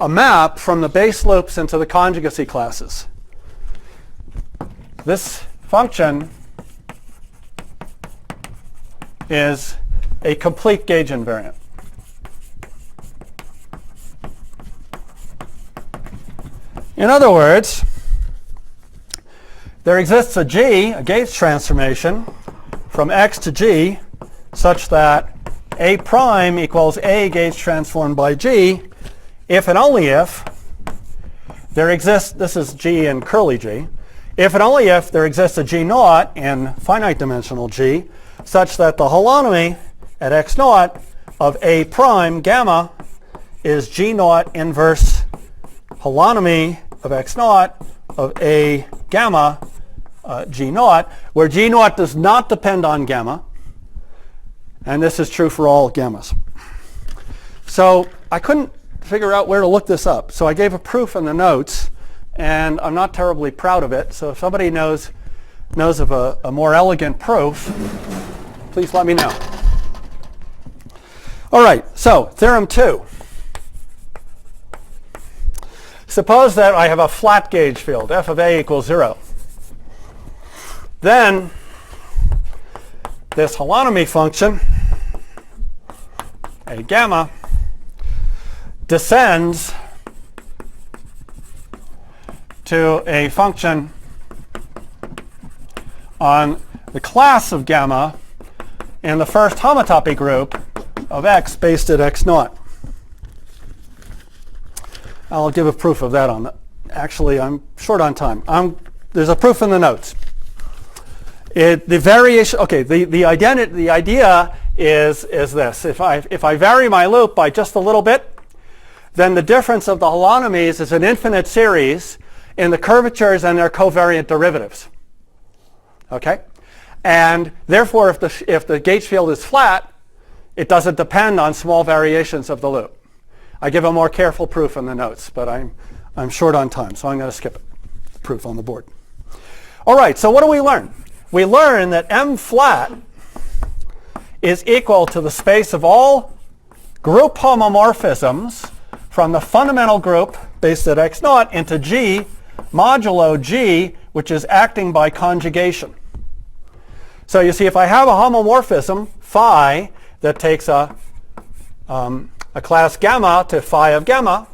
map from the base loops into the conjugacy classes. This function is a complete gauge invariant. In other words, there exists a G, a gauge transformation, from X to G such that A prime equals A gauge transformed by G if and only if there exists, this is G in curly G, if and only if there exists a G naught in finite dimensional G such that the holonomy at x naught of A prime gamma is G naught inverse holonomy of x naught of A gamma G naught, where G naught does not depend on gamma, and this is true for all gammas. So I couldn't figure out where to look this up, so I gave a proof in the notes, and I'm not terribly proud of it, so if somebody knows of a more elegant proof, please let me know. All right, so theorem 2. Suppose that I have a flat gauge field, f of A equals 0. Then this holonomy function, A gamma, descends to a function on the class of gamma in the first homotopy group of x based at x naught. I'll give a proof of that on the, actually I'm short on time. There's a proof in the notes. The variation, okay, the idea is this. If I vary my loop by just a little bit, then the difference of the holonomies is an infinite series in the curvatures and their covariant derivatives. Okay? And therefore, if the gauge field is flat, it doesn't depend on small variations of the loop. I give a more careful proof in the notes, but I'm short on time, so I'm going to skip it. Proof on the board. All right, so what do we learn? We learn that M flat is equal to the space of all group homomorphisms from the fundamental group based at x naught into G modulo G, which is acting by conjugation. So you see, if I have a homomorphism, phi, that takes a class gamma to phi of gamma,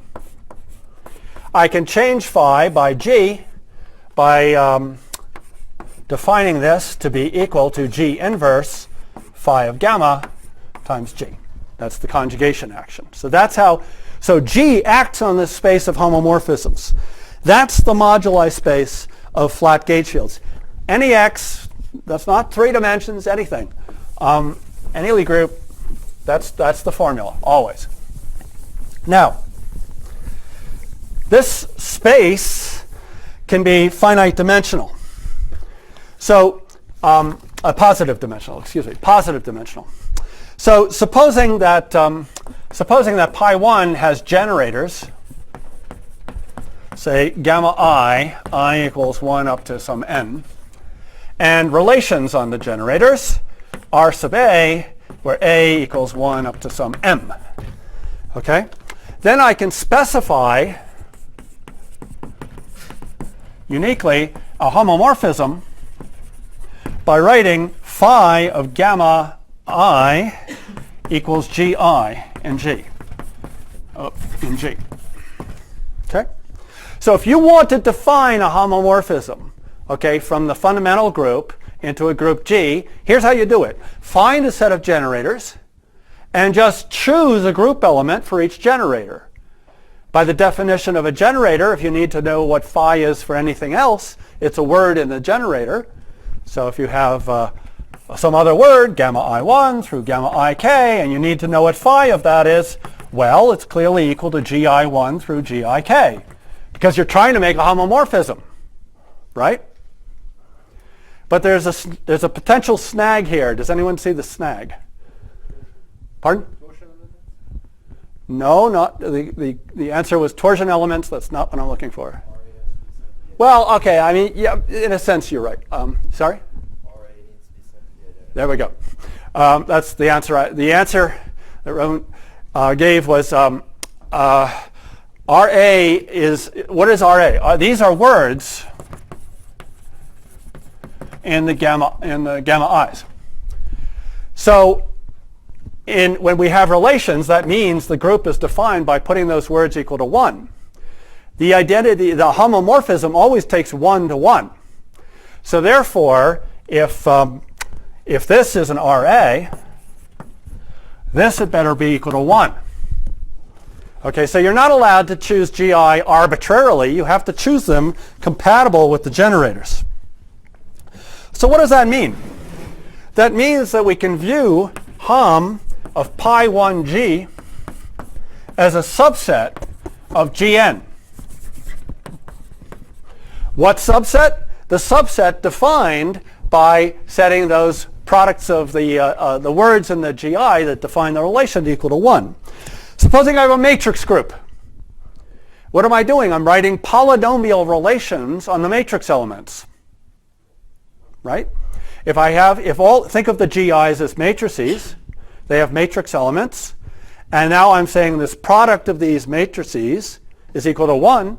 I can change phi by G by defining this to be equal to G inverse phi of gamma times G. That's the conjugation action. So that's how, so G acts on this space of homomorphisms. That's the moduli space of flat gauge fields. Any x, that's not 3 dimensions, anything. Any Lie group, that's the formula, always. Now, this space can be finite dimensional. So, positive dimensional. So supposing that pi 1 has generators, say gamma I equals 1 up to some n, and relations on the generators, R sub A, where A equals 1 up to some m. Okay? Then I can specify uniquely a homomorphism by writing phi of gamma I equals gi in G. In G. Okay? So if you want to define a homomorphism, okay, from the fundamental group into a group G, here's how you do it. Find a set of generators and just choose a group element for each generator. By the definition of a generator, if you need to know what phi is for anything else, it's a word in the generator. So if you have some other word, gamma I1 through gamma IK, and you need to know what phi of that is, well, it's clearly equal to GI1 through GIK, because you're trying to make a homomorphism, right? But there's a potential snag here. Does anyone see the snag? Pardon? No, not the answer was torsion elements. That's not what I'm looking for. Well, okay. I mean, yeah, in a sense, you're right. Sorry. There we go. That's the answer. The answer that Rowan gave was RA is, what is RA? These are words in the gamma i's. So when we have relations, that means the group is defined by putting those words equal to 1. The identity, the homomorphism always takes 1 to 1. So therefore, if this is an RA, this had better be equal to 1. Okay, so you're not allowed to choose GI arbitrarily. You have to choose them compatible with the generators. So what does that mean? That means that we can view hom of pi 1g as a subset of Gn. What subset? The subset defined by setting those products of the words in the GI that define the relation to equal to 1. Supposing I have a matrix group. What am I doing? I'm writing polynomial relations on the matrix elements. Right? Think of the GIs as matrices. They have matrix elements. And now I'm saying this product of these matrices is equal to 1.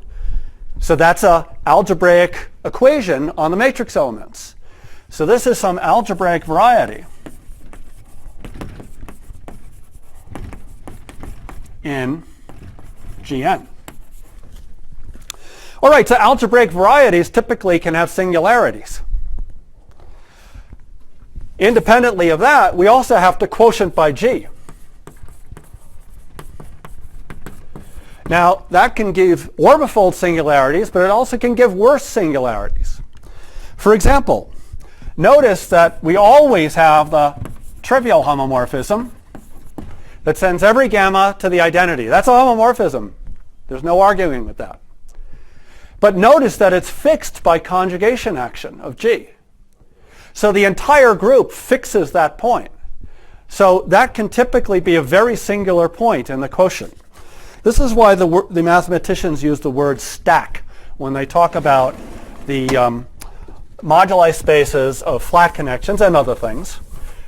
So that's an algebraic equation on the matrix elements. So this is some algebraic variety in Gn. All right, so algebraic varieties typically can have singularities. Independently of that, we also have to quotient by G. Now, that can give orbifold singularities, but it also can give worse singularities. For example, notice that we always have the trivial homomorphism that sends every gamma to the identity. That's a homomorphism. There's no arguing with that. But notice that it's fixed by conjugation action of G. So the entire group fixes that point. So that can typically be a very singular point in the quotient. This is why the mathematicians use the word stack when they talk about the moduli spaces of flat connections and other things.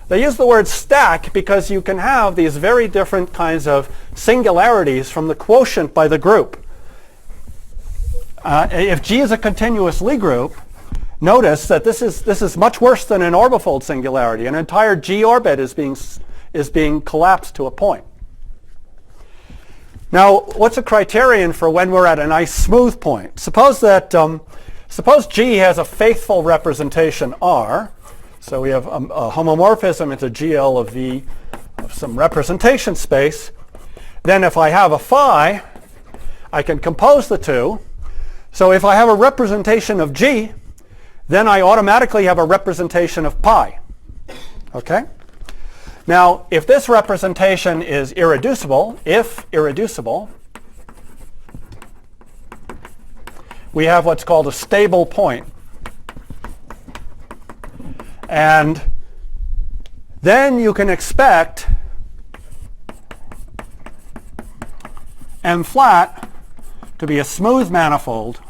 They use the word stack because you can have these very different kinds of singularities from the quotient by the group. If G is a continuous Lie group, notice that this is much worse than an orbifold singularity. An entire G orbit is being collapsed to a point. Now, what's a criterion for when we're at a nice smooth point? Suppose G has a faithful representation R. So we have a homomorphism into GL of V of some representation space. Then if I have a phi, I can compose the two. So if I have a representation of G, then I automatically have a representation of pi. Okay? Now, if this representation is irreducible, we have what's called a stable point. And then you can expect M flat to be a smooth manifold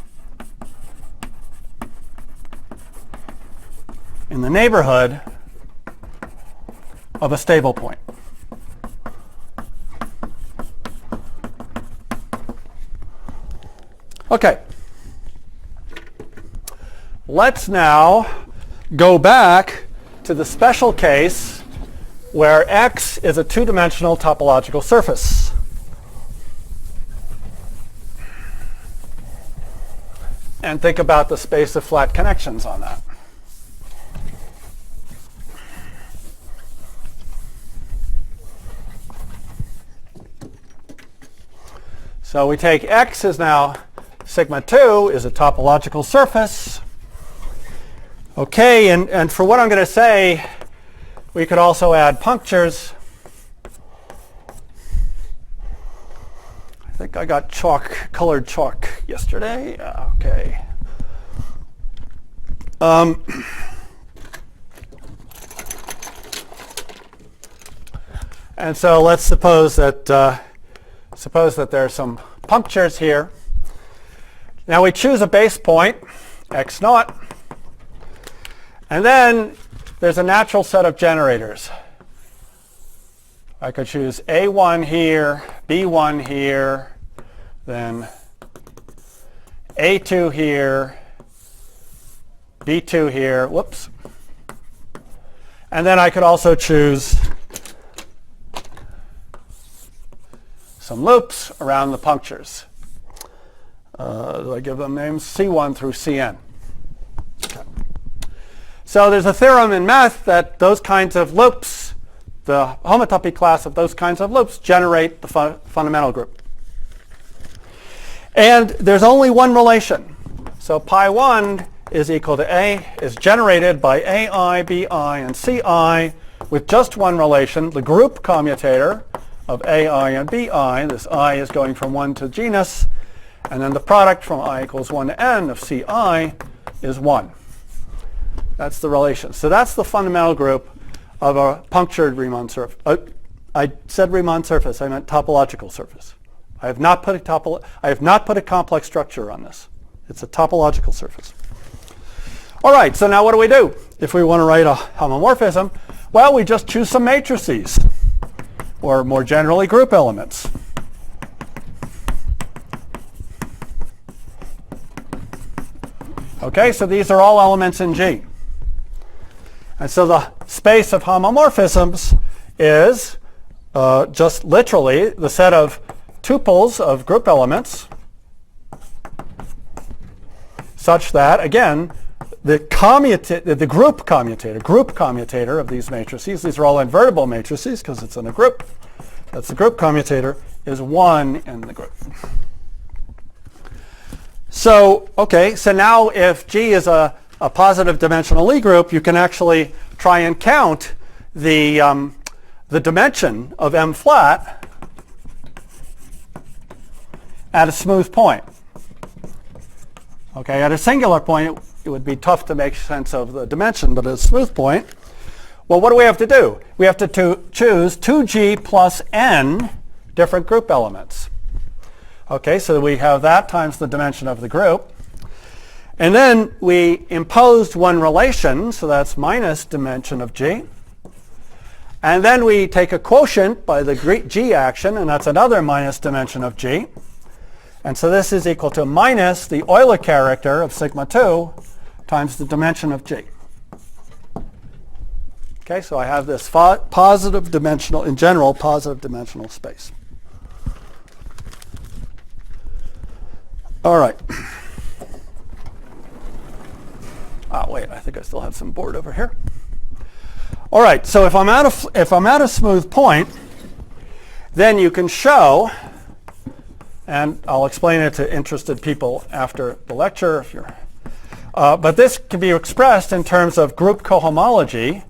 in the neighborhood of a stable point. Okay. Let's now go back to the special case where X is a two-dimensional topological surface. And think about the space of flat connections on that. So we take X is now sigma 2 is a topological surface. Okay, and for what I'm going to say, we could also add punctures. I think I got colored chalk yesterday. Okay. And so let's suppose that there are some punctures here. Now we choose a base point, x naught, and then there's a natural set of generators. I could choose A1 here, B1 here, then A2 here, B2 here, whoops. And then I could also choose some loops around the punctures. Do I give them names? C1 through Cn. Okay. So there's a theorem in math that those kinds of loops, the homotopy class of those kinds of loops, generate the fundamental group. And there's only one relation. So pi 1 is equal to A, is generated by AI, BI, and CI with just one relation, the group commutator of AI and BI, this I is going from 1 to genus, and then the product from I equals 1 to n of CI is 1. That's the relation. So that's the fundamental group of a punctured Riemann surface. I said Riemann surface, I meant topological surface. I have not put a complex structure on this. It's a topological surface. All right, so now what do we do? If we want to write a homomorphism, well, we just choose some matrices, or more generally, group elements. Okay, so these are all elements in G. And so the space of homomorphisms is just literally the set of tuples of group elements such that, again, the group commutator of these matrices, these are all invertible matrices because it's in a group, that's the group commutator, is 1 in the group. So, okay, so now if G is a positive dimensional Lie group, you can actually try and count the dimension of M flat at a smooth point. Okay, at a singular point, it would be tough to make sense of the dimension, but at a smooth point, well, what do we have to do? We have to choose 2G plus n different group elements. Okay, so we have that times the dimension of the group. And then we imposed one relation, so that's minus dimension of G. And then we take a quotient by the G action, and that's another minus dimension of G. And so this is equal to minus the Euler character of sigma 2 times the dimension of G. Okay, so I have this positive dimensional, in general, positive dimensional space. All right. Wait, I think I still have some board over here. All right, so if I'm at a smooth point, then you can show, and I'll explain it to interested people after the lecture, if you're, but this can be expressed in terms of group cohomology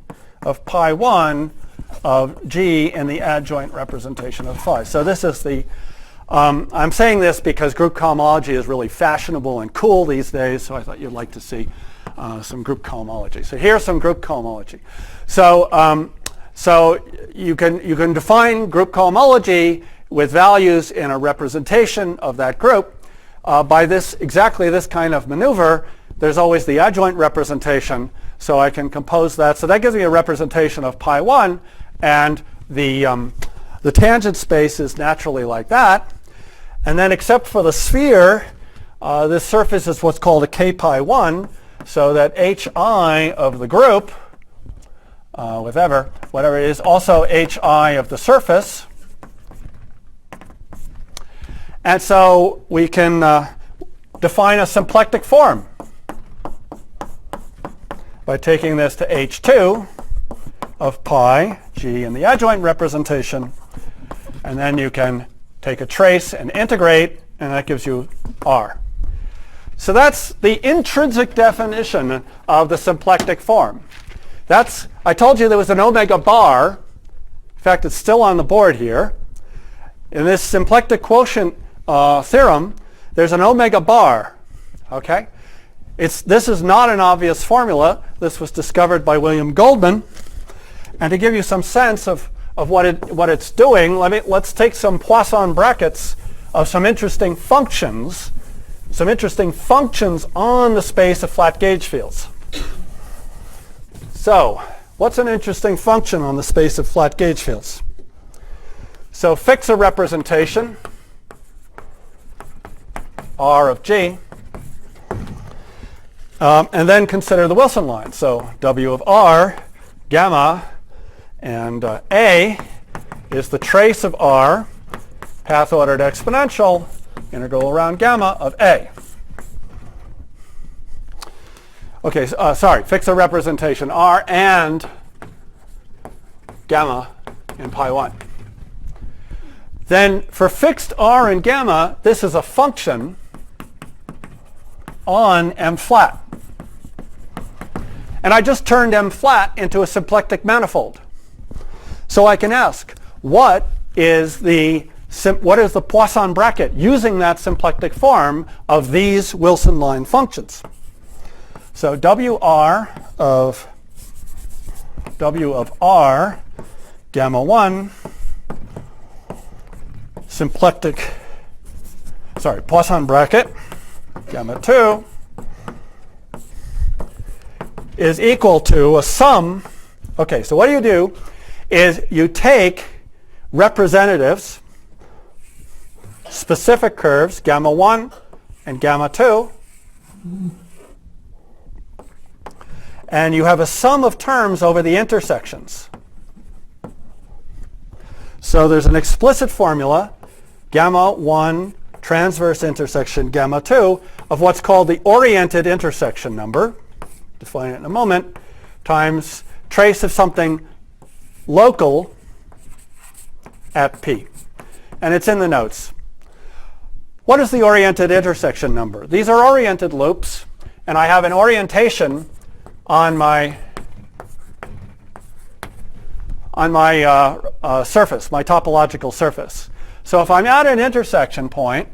of pi 1 of G in the adjoint representation of phi. So this is the, I'm saying this because group cohomology is really fashionable and cool these days, so I thought you'd like to see some group cohomology. So here's some group cohomology. So, so you can define group cohomology with values in a representation of that group by exactly this kind of maneuver. There's always the adjoint representation, so I can compose that. So that gives me a representation of pi 1, and the tangent space is naturally like that. And then except for the sphere, this surface is what's called a k pi 1, so that hi of the group, whatever it is, also hi of the surface. And so we can define a symplectic form by taking this to h2 of pi g in the adjoint representation, and then you can take a trace and integrate, and that gives you r. So that's the intrinsic definition of the symplectic form. I told you there was an omega bar. In fact, it's still on the board here. In this symplectic quotient theorem, there's an omega bar. Okay? This is not an obvious formula. This was discovered by William Goldman. And to give you some sense of what it's doing, let's take some Poisson brackets of some interesting functions on the space of flat gauge fields. So, what's an interesting function on the space of flat gauge fields? So fix a representation, R of G, and then consider the Wilson line. So W of R, gamma, and A is the trace of R, path-ordered exponential, integral around gamma of A. Okay, sorry, fix a representation R and gamma in pi 1. Then for fixed R and gamma, this is a function on M flat. And I just turned M flat into a symplectic manifold. So I can ask, what is the Poisson bracket using that symplectic form of these Wilson line functions? So W of R gamma 1 symplectic, Poisson bracket gamma 2 is equal to a sum. Okay, so what do is you take representatives, specific curves, gamma 1 and gamma 2, and you have a sum of terms over the intersections. So there's an explicit formula, gamma 1 transverse intersection gamma 2, of what's called the oriented intersection number, define it in a moment, times trace of something local at P. And it's in the notes. What is the oriented intersection number? These are oriented loops, and I have an orientation on my surface, my topological surface. So if I'm at an intersection point,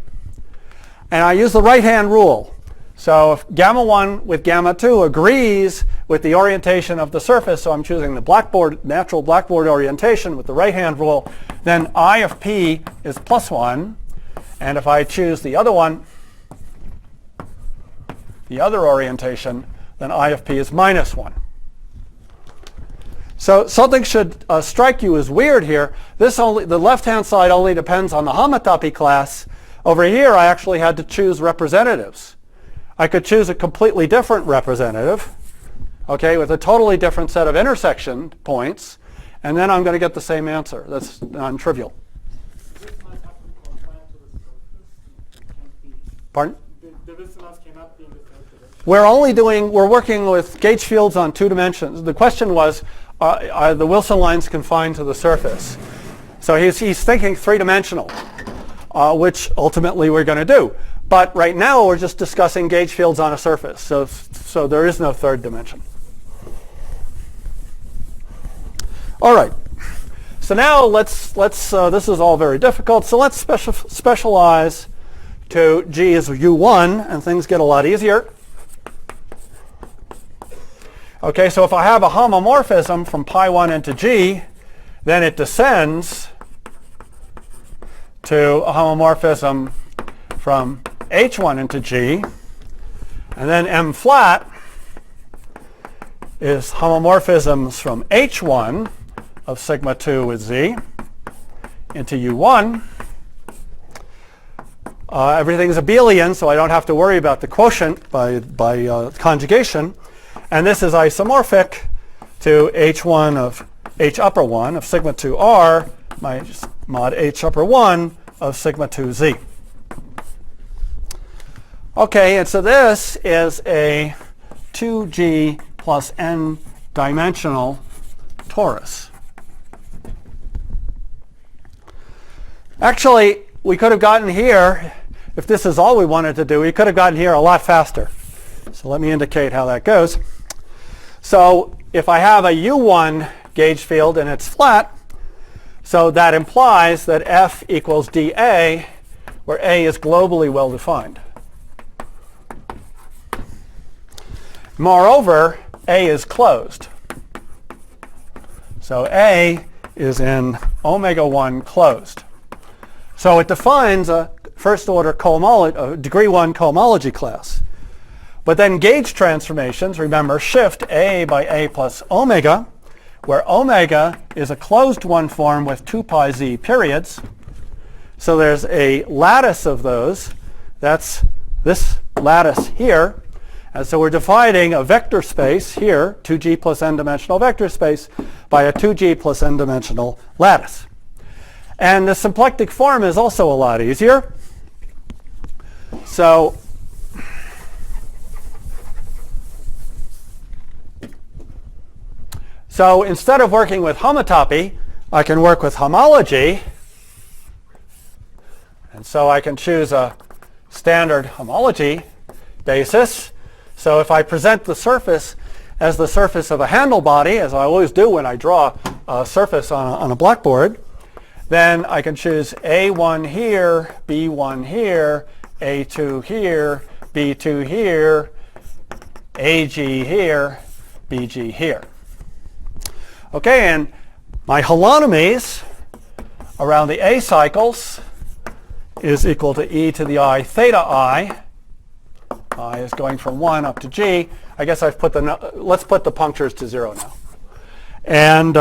and I use the right-hand rule, so if gamma 1 with gamma 2 agrees with the orientation of the surface, so I'm choosing the natural blackboard orientation with the right-hand rule, then I of P is plus 1. And if I choose the other one, the other orientation, then I of P is minus 1. So something should strike you as weird here. The left-hand side only depends on the homotopy class. Over here, I actually had to choose representatives. I could choose a completely different representative, okay, with a totally different set of intersection points, and then I'm going to get the same answer. That's non-trivial. Pardon? We're working with gauge fields on 2 dimensions. The question was, are the Wilson lines confined to the surface? So he's thinking 3-dimensional, which ultimately we're going to do. But right now we're just discussing gauge fields on a surface. So there is no 3rd dimension. All right. So now let's this is all very difficult. So let's specialize to G is U1, and things get a lot easier. Okay, so if I have a homomorphism from pi 1 into G, then it descends to a homomorphism from H1 into G, and then M flat is homomorphisms from H1 of sigma 2 with Z into U1. Everything's abelian, so I don't have to worry about the quotient by conjugation. And this is isomorphic to H1 of H upper 1 of sigma 2R minus mod H upper 1 of sigma 2Z. Okay, and so this is a 2G plus n dimensional torus. Actually, we could have gotten here, if this is all we wanted to do, we could have gotten here a lot faster. So let me indicate how that goes. So if I have a U1 gauge field and it's flat, so that implies that F equals dA, where A is globally well defined. Moreover, A is closed. So A is in omega 1 closed. So it defines a first order degree 1 cohomology class. But then gauge transformations, remember, shift A by A plus omega, where omega is a closed one form with 2 pi z periods. So there's a lattice of those. That's this lattice here. And so we're dividing a vector space here, 2G plus n dimensional vector space, by a 2G plus n dimensional lattice. And the symplectic form is also a lot easier. So instead of working with homotopy, I can work with homology. And so I can choose a standard homology basis. So if I present the surface as the surface of a handle body, as I always do when I draw surface on a blackboard, then I can choose A1 here, B1 here, A2 here, B2 here, AG here, BG here. Okay, and my holonomies around the A cycles is equal to e to the I theta I. I is going from 1 up to g. I guess I've put let's put the punctures to 0 now. And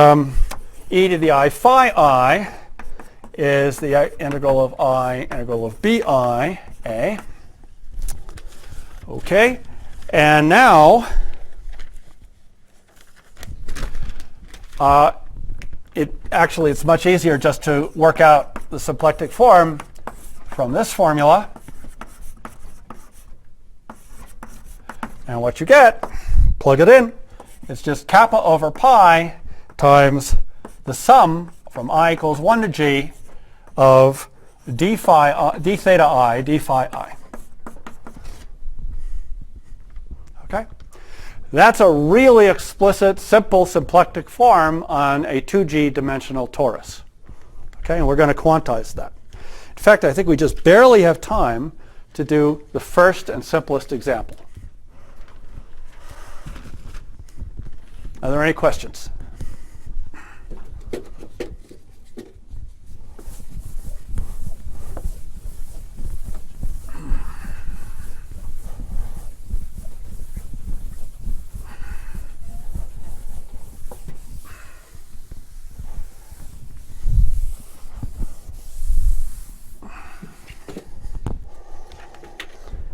e to the I phi I is the integral of I integral of bi a. Okay, and now it's much easier just to work out the symplectic form from this formula. And what you get, plug it in, it's just kappa over pi times the sum from I equals 1 to g of d theta I, d phi I. Okay? That's a really explicit, simple symplectic form on a 2G dimensional torus. Okay, and we're going to quantize that. In fact, I think we just barely have time to do the first and simplest example. Are there any questions?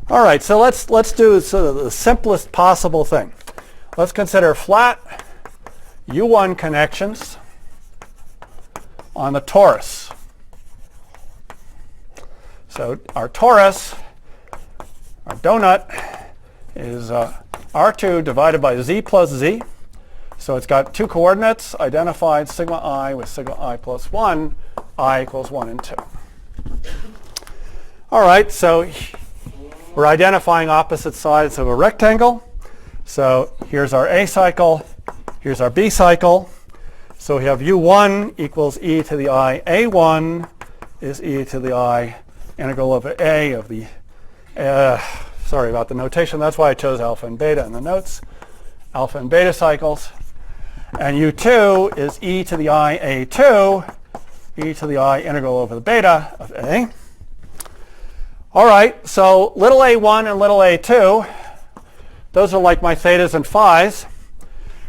All right, so let's do sort of the simplest possible thing. Let's consider flat U1 connections on the torus. So our torus, our donut, is R2 divided by Z plus Z. So it's got two coordinates identified, sigma I with sigma I plus 1, I equals 1 and 2. All right, so we're identifying opposite sides of a rectangle. So here's our A cycle, here's our B cycle. So we have U1 equals e to the I A1 is e to the I integral of A of the, sorry about the notation, that's why I chose alpha and beta in the notes, alpha and beta cycles. And U2 is e to the I A2, e to the I integral over the beta of A. All right, so little a1 and little a2, those are like my thetas and phis.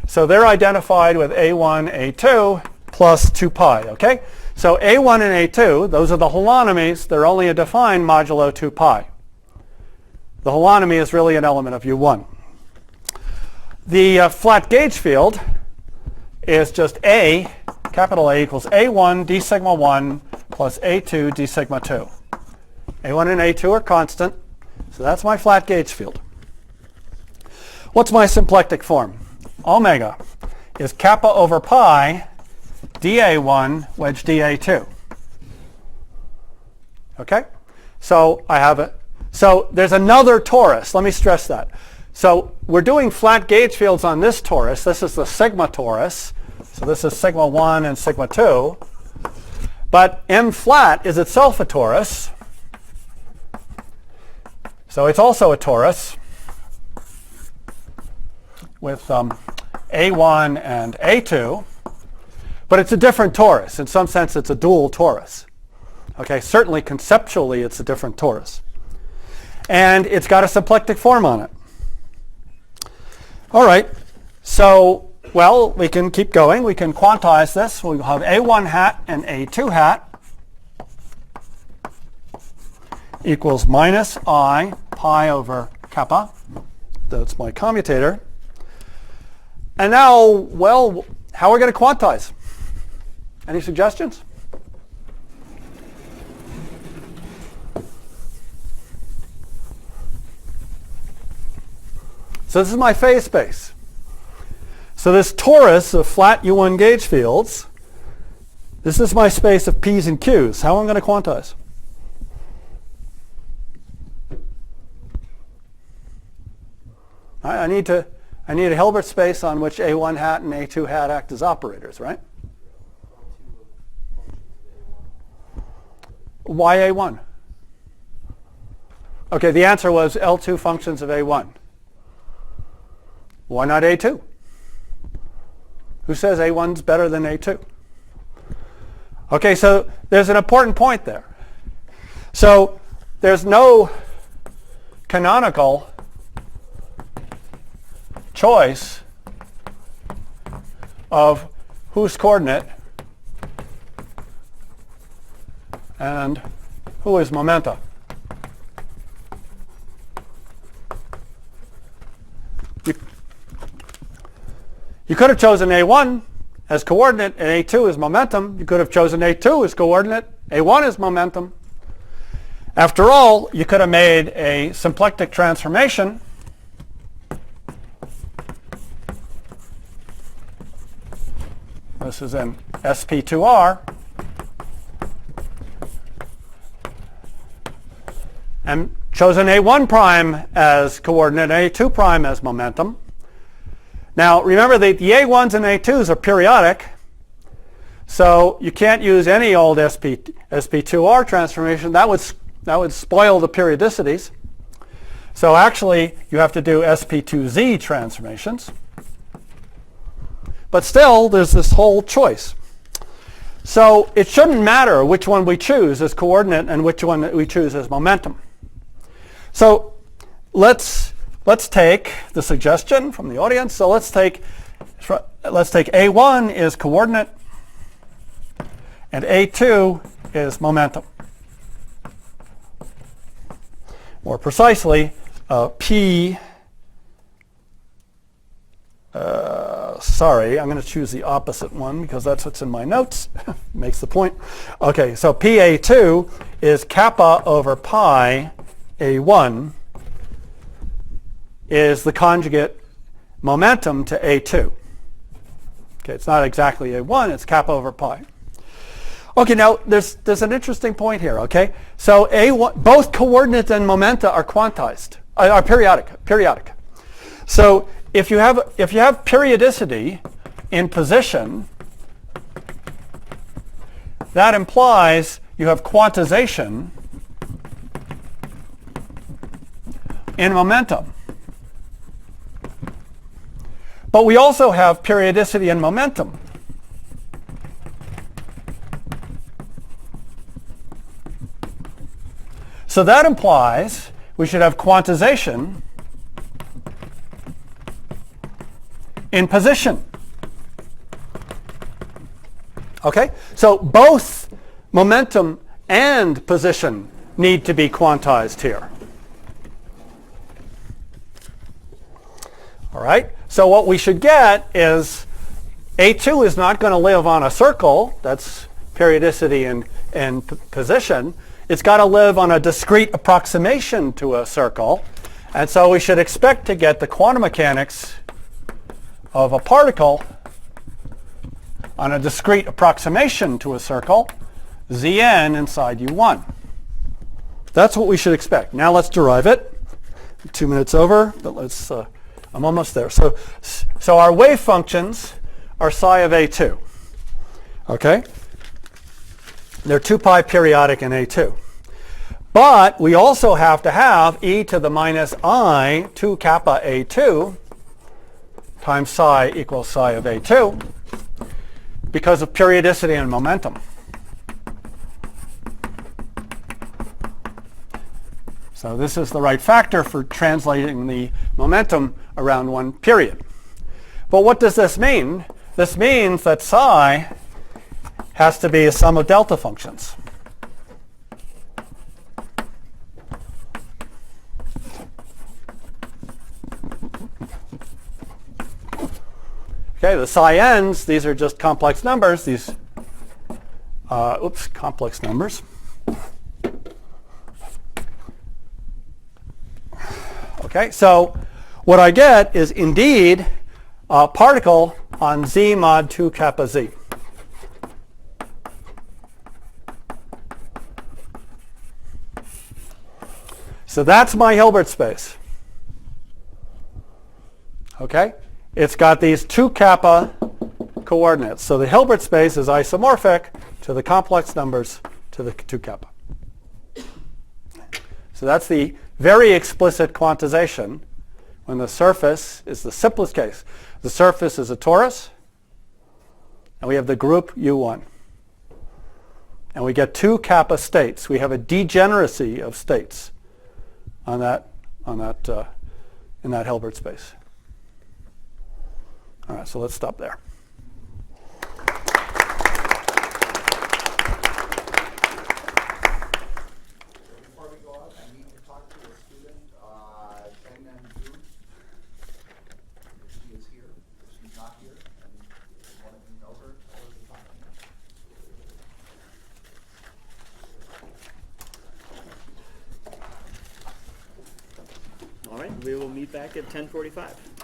So they're identified with a1, a2 plus 2 pi, okay? So a1 and a2, those are the holonomies. They're only a defined modulo 2 pi. The holonomy is really an element of U1. The flat gauge field is just A, capital A equals A1 d sigma 1 plus A2 d sigma 2. A1 and A2 are constant, so that's my flat gauge field. What's my symplectic form? Omega is kappa over pi dA1 wedge dA2. Okay? So I have it. So there's another torus. Let me stress that. So we're doing flat gauge fields on this torus. This is the sigma torus. So this is sigma 1 and sigma 2. But M flat is itself a torus. So it's also a torus with A1 and A2, but it's a different torus. In some sense, it's a dual torus. Okay, certainly conceptually, it's a different torus. And it's got a symplectic form on it. All right, so, well, we can keep going. We can quantize this. We'll have A1 hat and A2 hat equals minus I pi over kappa. That's my commutator. And now, well, how are we going to quantize? Any suggestions? So this is my phase space. So this torus of flat U1 gauge fields, this is my space of P's and Q's. How am I going to quantize? I need a Hilbert space on which A1 hat and A2 hat act as operators, right? Why A1? Okay, the answer was L2 functions of A1. Why not A2? Who says A1's better than A2? Okay, so there's an important point there. So there's no canonical choice of whose coordinate and who is momenta. You could have chosen A1 as coordinate and A2 as momentum. You could have chosen A2 as coordinate, A1 as momentum. After all, you could have made a symplectic transformation this is in sp2r and chosen A1 prime as coordinate, A2 prime as momentum. Now remember that the A1s and A2s are periodic, so you can't use any old sp2r transformation. That would spoil the periodicities. So actually you have to do sp2z transformations. But still there's this whole choice. So it shouldn't matter which one we choose as coordinate and which one we choose as momentum. So let's take the suggestion from the audience. So let's take A1 is coordinate and A2 is momentum. More precisely, sorry, I'm going to choose the opposite one because that's what's in my notes. Makes the point. Okay, so PA2 is kappa over pi A1 is the conjugate momentum to A2. Okay, it's not exactly A1, it's kappa over pi. Okay, now there's an interesting point here, okay? So A1, both coordinates and momenta are quantized, are periodic. So if you have periodicity in position, that implies you have quantization in momentum. But we also have periodicity in momentum. So that implies we should have quantization in position. Okay? So both momentum and position need to be quantized here. All right? So what we should get is A2 is not going to live on a circle. That's periodicity in position. It's got to live on a discrete approximation to a circle. And so we should expect to get the quantum mechanics of a particle on a discrete approximation to a circle, Zn inside U1. That's what we should expect. Now let's derive it. 2 minutes over, but let's, I'm almost there. So our wave functions are psi of A2. Okay? They're 2 pi periodic in A2. But we also have to have e to the minus I 2 kappa A2 times psi equals psi of A2 because of periodicity and momentum. So this is the right factor for translating the momentum around one period. But what does this mean? This means that psi has to be a sum of delta functions. Okay, the psi n's, these are just complex numbers. These, complex numbers. Okay, so what I get is indeed a particle on z mod 2 kappa z. So that's my Hilbert space. Okay? It's got these 2 kappa coordinates. So the Hilbert space is isomorphic to the complex numbers to the 2 kappa. So that's the very explicit quantization when the surface is the simplest case. The surface is a torus, and we have the group U1. And we get 2 kappa states. We have a degeneracy of states in that Hilbert space. All right, so let's stop there. Before we go out, I need to talk to a student, Chern If she is here, if she's not here, and one of you know her, tell her to talk to me. All right, we will meet back at 10:45.